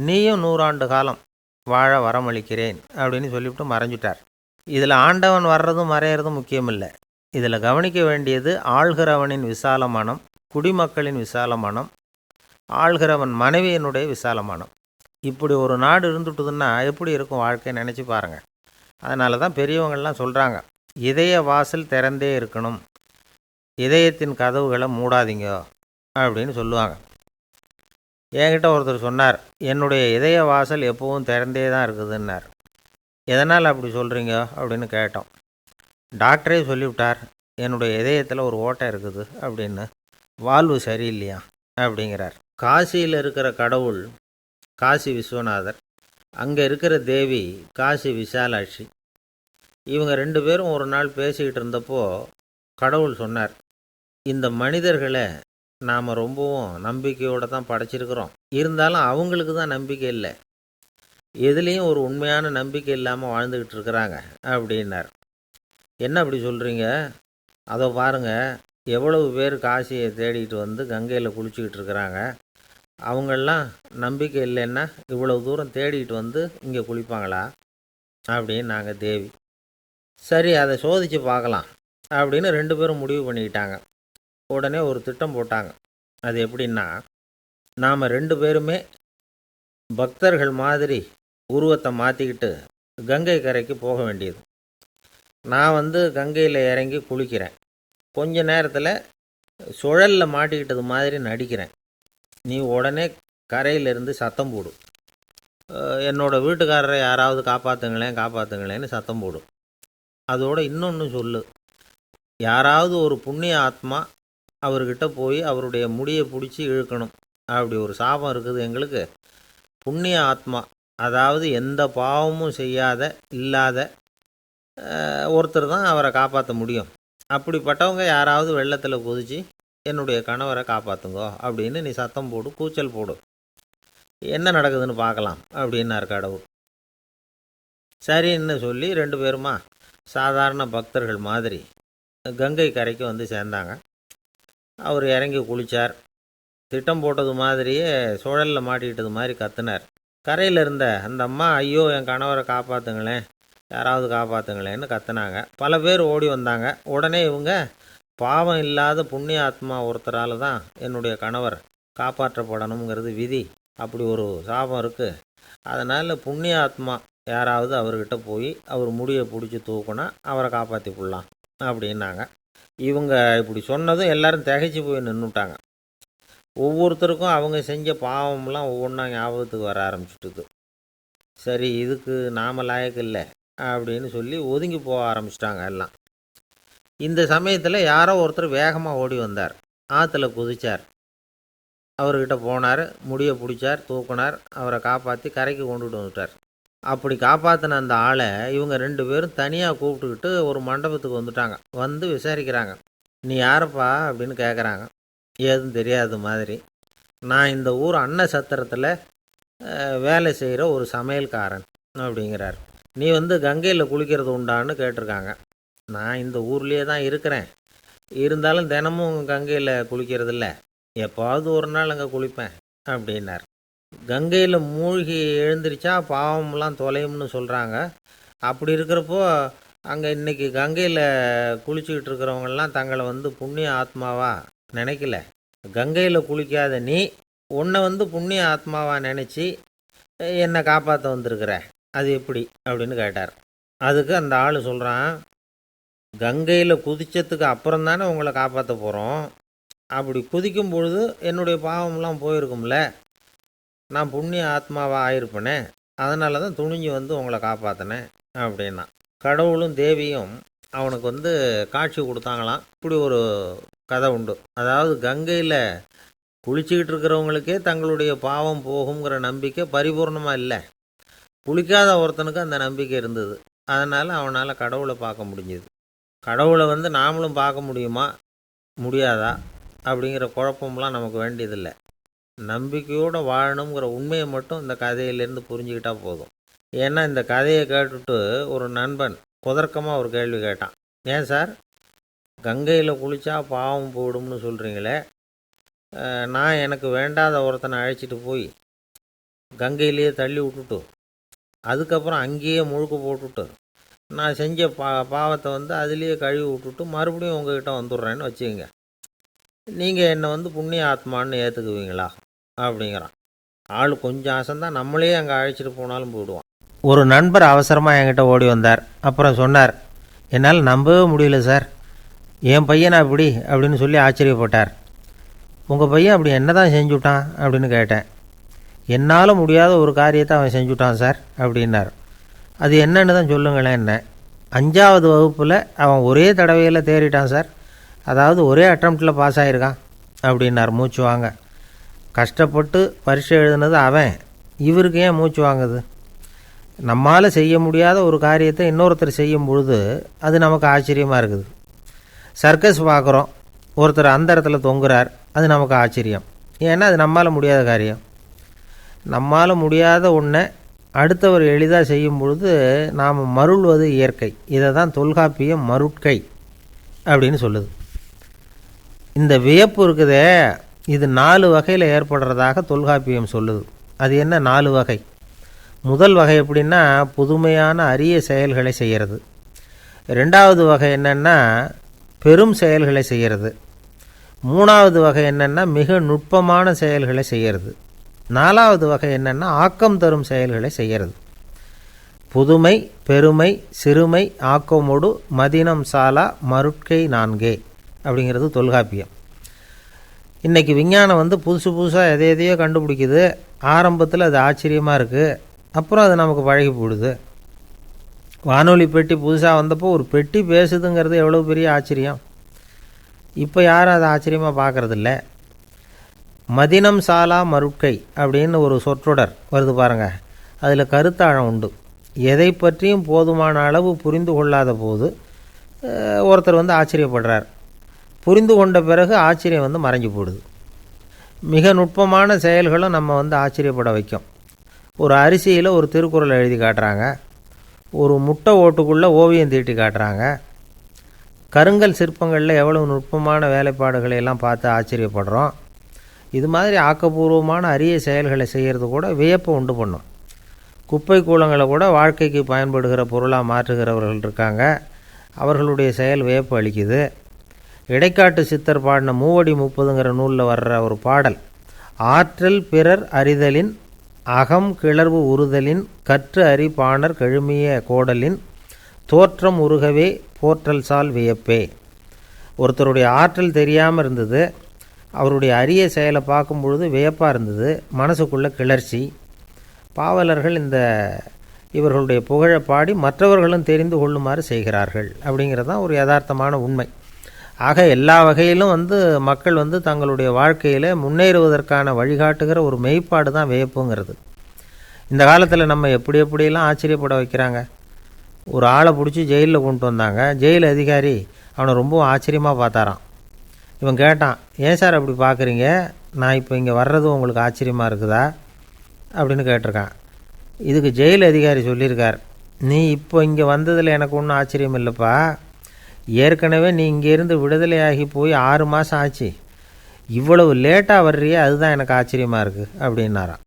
நீயும் 100 ஆண்டு காலம் வாழ வரமளிக்கிறேன் அப்படின்னு சொல்லிவிட்டு மறைஞ்சிட்டார். இதில் ஆண்டவன் வர்றதும் மறையிறதும் முக்கியமில்லை. இதில் கவனிக்க வேண்டியது ஆள்கிறவனின் விசால மனம், குடிமக்களின் விசால மனம், ஆள்கிறவன் மனைவியினுடைய விசால மனம். இப்படி ஒரு நாடு இருந்துட்டுதுன்னா எப்படி இருக்கும் வாழ்க்கை நினச்சி பாருங்கள். அதனால தான் பெரியவங்கள்லாம் சொல்கிறாங்க, இதய வாசல் திறந்தே இருக்கணும், இதயத்தின் கதவுகளை மூடாதீங்க அப்படின்னு சொல்லுவாங்க. என்கிட்ட ஒருத்தர் சொன்னார், என்னுடைய இதய வாசல் எப்பவும் திறந்தே தான் இருக்குதுன்னார். எதனால் அப்படி சொல்கிறீங்க அப்படின்னு கேட்டோம். டாக்டரே சொல்லிவிட்டார், என்னுடைய இதயத்தில் ஒரு ஓட்டை இருக்குது அப்படின்னு, வால்வு சரியில்லையா அப்படிங்கிறார். காசியில் இருக்கிற கடவுள் காசி விஸ்வநாதர், அங்கே இருக்கிற தேவி காசி விசாலாட்சி. இவங்க 2 பேரும் ஒரு நாள் பேசிக்கிட்டு இருந்தப்போ கடவுள் சொன்னார், இந்த மனிதர்களை நாம் ரொம்பவும் நம்பிக்கையோடு தான் படைச்சிருக்கிறோம், இருந்தாலும் அவங்களுக்கு தான் நம்பிக்கை இல்லை, எதுலேயும் ஒரு உண்மையான நம்பிக்கை இல்லாமல் வாழ்ந்துக்கிட்டு இருக்கிறாங்க அப்படின்னார். என்ன அப்படி சொல்கிறீங்க? அதை பாருங்கள், எவ்வளவு பேர் காசியை தேடிட்டு வந்து கங்கையில் குளிச்சுக்கிட்டு இருக்கிறாங்க, அவங்களெலாம் நம்பிக்கை இல்லைன்னா இவ்வளவு தூரம் தேடிட்டு வந்து இங்கே குளிப்பாங்களா அப்படின்னு நாங்கள் தேவி. சரி, அதை சோதித்து பார்க்கலாம் அப்படின்னு 2 பேரும் முடிவு பண்ணிக்கிட்டாங்க. உடனே ஒரு திட்டம் போட்டாங்க. அது எப்படின்னா, நாம் 2 பேருமே பக்தர்கள் மாதிரி உருவத்தை மாற்றிக்கிட்டு கங்கை கரைக்கு போக வேண்டியது. நான் வந்து கங்கையில் இறங்கி குளிக்கிறேன், கொஞ்ச நேரத்தில் சுழலில் மாட்டிக்கிட்டது மாதிரி நடிக்கிறேன். நீ உடனே கரையிலிருந்து சத்தம் போடு, என்னோடய வீட்டுக்காரரை யாராவது காப்பாற்றுங்களேன் காப்பாற்றுங்களேன்னு சத்தம் போடு. அதோடு இன்னொன்று சொல்லு, யாராவது ஒரு புண்ணிய ஆத்மா அவர்கிட்ட போய் அவருடைய முடியை பிடிச்சி இழுக்கணும், அப்படி ஒரு சாபம் இருக்குது எங்களுக்கு. புண்ணிய ஆத்மா, அதாவது எந்த பாவமும் செய்யாத இல்லாத ஒருத்தர் தான் அவரை காப்பாற்ற முடியும். அப்படிப்பட்டவங்க யாராவது வெள்ளத்தில் குதித்து என்னுடைய கணவரை காப்பாற்றுங்கோ அப்படின்னு நீ சத்தம் போடு, கூச்சல் போடு, என்ன நடக்குதுன்னு பார்க்கலாம் அப்படின்னார் கடவுள். சரின்னு சொல்லி 2 பேருமா சாதாரண பக்தர்கள் மாதிரி கங்கை கரைக்கு வந்து சேர்ந்தாங்க. அவர் இறங்கி குளித்தார். திட்டம் போட்டது மாதிரியே சுழலில் மாட்டிக்கிட்டது மாதிரி கத்துனார். கரையில் இருந்த அந்த அம்மா, ஐயோ என் கணவரை காப்பாற்றுங்களேன், யாராவது காப்பாற்றுங்களேன்னு கத்துனாங்க. பல பேர் ஓடி வந்தாங்க. உடனே இவங்க, பாவம் இல்லாத புண்ணிய ஆத்மா ஒருத்தரால் தான் என்னுடைய கணவர் காப்பாற்றப்படணுங்கிறது விதி, அப்படி ஒரு சாபம் இருக்குது, அதனால் புண்ணிய ஆத்மா யாராவது அவர்கிட்ட போய் அவர் முடியை பிடிச்சி தூக்குனா அவரை காப்பாற்றி போடலாம் அப்படின்னாங்க. இவங்க இப்படி சொன்னதும் எல்லாரும் திகைச்சு போய் நின்றுட்டாங்க. ஒவ்வொருத்தருக்கும் அவங்க செஞ்ச பாவம்லாம் ஒவ்வொன்றா ஞாபகத்துக்கு வர ஆரம்பிச்சுட்டுது. சரி, இதுக்கு நாம் லாயக்கு இல்லை அப்படின்னு சொல்லி ஒதுங்கி போக ஆரம்பிச்சிட்டாங்க எல்லாம். இந்த சமயத்தில் யாரோ ஒருத்தர் வேகமாக ஓடி வந்தார், ஆற்றுல குதித்தார். அவர்கிட்ட போனார், முடியை பிடிச்சார், தூக்குனார், அவரை காப்பாற்றி கரைக்கு கொண்டுட்டு வந்துட்டார். அப்படி காப்பாற்றின அந்த ஆளை இவங்க 2 பேரும் தனியாக கூப்பிட்டுக்கிட்டு ஒரு மண்டபத்துக்கு வந்துட்டாங்க. வந்து விசாரிக்கிறாங்க. நீ யாரப்பா அப்படின்னு கேட்குறாங்க. ஏதும் தெரியாத மாதிரி. நான் இந்த ஊர் அன்ன சத்திரத்தில் வேலை செய்கிற ஒரு சமையல்காரன் அப்படிங்கிறார். நீ வந்து கங்கையில் குளிக்கிறது உண்டான்னு கேட்டிருக்காங்க. நான் இந்த ஊர்லேயே தான் இருக்கிறேன், இருந்தாலும் தினமும் கங்கையில் குளிக்கிறதில்ல, எப்போவாவது ஒரு நாள் அங்கே குளிப்பேன் அப்படின்னார். கங்கையில் மூழ்கி எழுந்திரிச்சா பாவம்லாம் தொலையும்னு சொல்கிறாங்க. அப்படி இருக்கிறப்போ அங்கே இன்றைக்கி கங்கையில் குளிச்சுக்கிட்டு இருக்கிறவங்கெல்லாம் தங்களை வந்து புண்ணிய ஆத்மாவா நினைக்கல. கங்கையில் குளிக்காத நீ உன்னை வந்து புண்ணிய ஆத்மாவா நினச்சி என்னை காப்பாற்ற வந்திருக்கிற, அது எப்படி அப்படின்னு கேட்டார். அதுக்கு அந்த ஆள் சொல்கிறான், கங்கையில் குதித்ததுக்கு அப்புறம் தானே உங்களை காப்பாற்ற போகிறோம், அப்படி குதிக்கும் பொழுது என்னுடைய பாவம்லாம் போயிருக்கும்ல, நான் புண்ணிய ஆத்மாவாக ஆயிருப்பேனே, அதனால தான் துணிஞ்சு வந்து உங்களை காப்பாற்றினேன் அப்படின்னா. கடவுளும் தேவியும் அவனுக்கு வந்து காட்சி கொடுத்தாங்களாம். இப்படி ஒரு கதை உண்டு. அதாவது கங்கையில் குளிச்சுக்கிட்டு இருக்கிறவங்களுக்கே தங்களுடைய பாவம் போகுங்கிற நம்பிக்கை பரிபூர்ணமாக இல்லை, குளிக்காத ஒருத்தனுக்கு அந்த நம்பிக்கை இருந்தது. அதனால் அவனால் கடவுளை பார்க்க முடிஞ்சுது. கடவுளை வந்து நாமளும் பார்க்க முடியுமா முடியாதா அப்படிங்கிற குழப்பம்லாம் நமக்கு வேண்டியதில்லை. நம்பிக்கையோடு வாழணுங்கிற உண்மையை மட்டும் இந்த கதையிலேருந்து புரிஞ்சுக்கிட்டால் போதும். ஏன்னா இந்த கதையை கேட்டுட்டு ஒரு நண்பன் குதர்க்கமாக ஒரு கேள்வி கேட்டான். ஏன் சார், கங்கையில் குளித்தா பாவம் போயிடும்னு சொல்கிறீங்களே, நான் எனக்கு வேண்டாத ஒருத்தனை அழைச்சிட்டு போய் கங்கையிலேயே தள்ளி விட்டுட்டு அதுக்கப்புறம் அங்கேயே முழுக்க போட்டுட்டு நான் செஞ்ச பாவத்தை வந்து அதுலேயே கழுவி விட்டுட்டு மறுபடியும் உங்ககிட்ட வந்துடுறேன்னு வச்சுக்கோங்க, நீங்கள் என்னை வந்து புண்ணிய ஆத்மான்னு ஏற்றுக்குவீங்களா அப்படிங்கிறான். ஆள் கொஞ்சம் ஆசைந்தான், நம்மளே அங்கே அழைச்சிட்டு போனாலும் போயிடுவான். ஒரு நண்பர் அவசரமாக என்கிட்ட ஓடி வந்தார். அப்புறம் சொன்னார், என்னால் நம்பவே முடியல சார், என் பையனை அப்படி அப்படின்னு சொல்லி ஆச்சரியப்பட்டார். உங்கள் பையன் அப்படி என்ன தான் செஞ்சுட்டான் அப்படின்னு கேட்டேன். என்னால் முடியாத ஒரு காரியத்தை அவன் செஞ்சுட்டான் சார் அப்படின்னார். அது என்னன்னு தான் சொல்லுங்களேன். என்ன 5வது வகுப்பில் அவன் ஒரே தடவையில் தேறிட்டான் சார், அதாவது ஒரே அட்டம்ப்டில் பாஸ் ஆகிருக்கான் அப்படின்னார் மூச்சு வாங்க. கஷ்டப்பட்டு பரீட்சை எழுதுனது அவன், இவருக்கு ஏன் மூச்சு வாங்குது? நம்மால் செய்ய முடியாத ஒரு காரியத்தை இன்னொருத்தர் செய்யும் பொழுது அது நமக்கு ஆச்சரியமாக இருக்குது. சர்க்கஸ் பார்க்குறோம், ஒருத்தர் அந்த இடத்துல தொங்குறார், அது நமக்கு ஆச்சரியம். ஏன்னா அது நம்மால் முடியாத காரியம். நம்மால் முடியாத ஒன்றை அடுத்தவர் எளிதாக செய்யும் பொழுது நாம் மருள்வது இயற்கை. இதை தான் தொல்காப்பியம் மருட்கை அப்படின்னு சொல்லுது. இந்த வியப்பு இருக்குதே, இது 4 வகையில் ஏற்படுறதாக தொல்காப்பியம் சொல்லுது. அது என்ன 4 வகை? முதல் வகை எப்படின்னா புதுமையான அரிய செயல்களை செய்கிறது. 2வது வகை என்னென்னா பெரும் செயல்களை செய்கிறது. 3வது வகை என்னென்னா மிக நுட்பமான செயல்களை செய்கிறது. 4வது வகை என்னென்னா ஆக்கம் தரும் செயல்களை செய்கிறது. புதுமை, பெருமை, சிறுமை, ஆக்கமோடு மதினம் சாலா மருட்கை 4 அப்படிங்கிறது தொல்காப்பியம். இன்றைக்கி விஞ்ஞானம் புதுசு புதுசாக எதையோ கண்டுபிடிக்குது. ஆரம்பத்தில் அது ஆச்சரியமாக இருக்குது, அப்புறம் அது நமக்கு பழகி போடுது. வானொலி பெட்டி புதுசாக வந்தப்போ ஒரு பெட்டி பேசுதுங்கிறது எவ்வளோ பெரிய ஆச்சரியம். இப்போ யாரும் அதை ஆச்சரியமாக பார்க்குறதில்ல. மதினம் சாலா மருட்கை அப்படின்னு ஒரு சொற்றொடர் வருது பாருங்கள், அதில் கருத்தாழம் உண்டு. எதை பற்றியும் போதுமான அளவு புரிந்து கொள்ளாத போது ஒருத்தர் ஆச்சரியப்படுறார். புரிந்து கொண்ட பிறகு ஆச்சரியம் மறைஞ்சு போடுது. மிக நுட்பமான செயல்களும் நம்ம ஆச்சரியப்பட வைக்கும். ஒரு அரிசியில் ஒரு திருக்குறள் எழுதி காட்டுறாங்க, ஒரு முட்டை ஓட்டுக்குள்ளே ஓவியம் தீட்டி காட்டுறாங்க. கருங்கல் சிற்பங்களில் எவ்வளவு நுட்பமான வேலைப்பாடுகளை எல்லாம் பார்த்து ஆச்சரியப்படுறோம். இது மாதிரி ஆக்கப்பூர்வமான அரிய செயல்களை செய்கிறது கூட வியப்பை உண்டு பண்ணும். குப்பை கூலங்களை கூட வாழ்க்கைக்கு பயன்படுகிற பொருளாக மாற்றுகிறவர்கள் இருக்காங்க. அவர்களுடைய செயல் வியப்பு அளிக்குது. இடைக்காட்டு சித்தர் பாடின 30 நூலில் வர்ற ஒரு பாடல், ஆற்றல் பிறர் அறிதலின் அகம் கிளர்வு உறுதலின் கற்று அறி பாணர் கழுமிய கோடலின் தோற்றம் உருகவே போற்றல் சால் வியப்பே. ஒருத்தருடைய ஆற்றல் தெரியாமல் இருந்தது, அவருடைய அரிய செயலை பார்க்கும் பொழுது வியப்பாக இருந்தது, மனசுக்குள்ளே கிளர்ச்சி. பாவலர்கள் இவர்களுடைய புகழை பாடி மற்றவர்களும் தெரிந்து கொள்ளுமாறு செய்கிறார்கள் அப்படிங்கிறது தான் ஒரு யதார்த்தமான உண்மை. ஆக எல்லா வகையிலும் மக்கள் தங்களுடைய வாழ்க்கையில் முன்னேறுவதற்கான வழிகாட்டுகிற ஒரு மெய்ப்பாடு தான் வியப்புங்கிறது. இந்த காலத்தில் நம்ம எப்படியெல்லாம் ஆச்சரியப்பட வைக்கிறாங்க. ஒரு ஆளை பிடிச்சி ஜெயிலில் கொண்டு வந்தாங்க. ஜெயில் அதிகாரி அவனை ரொம்பவும் ஆச்சரியமாக பார்த்தாரான். இவன் கேட்டான், ஏன் சார் அப்படி பார்க்குறீங்க, நான் இப்போ இங்கே வர்றது உங்களுக்கு ஆச்சரியமாக இருக்குதா அப்படின்னு கேட்டிருக்கான். இதுக்கு ஜெயில் அதிகாரி சொல்லியிருக்கார், நீ இப்போ இங்கே வந்ததில் எனக்கு ஒன்றும் ஆச்சரியம் இல்லைப்பா, ஏற்கனவே நீ இங்கேருந்து விடுதலையாகி போய் 6 மாதம் ஆச்சு, இவ்வளவு லேட்டாக வர்றியே அதுதான் எனக்கு ஆச்சரியமாக இருக்குது அப்படின்னாராம்.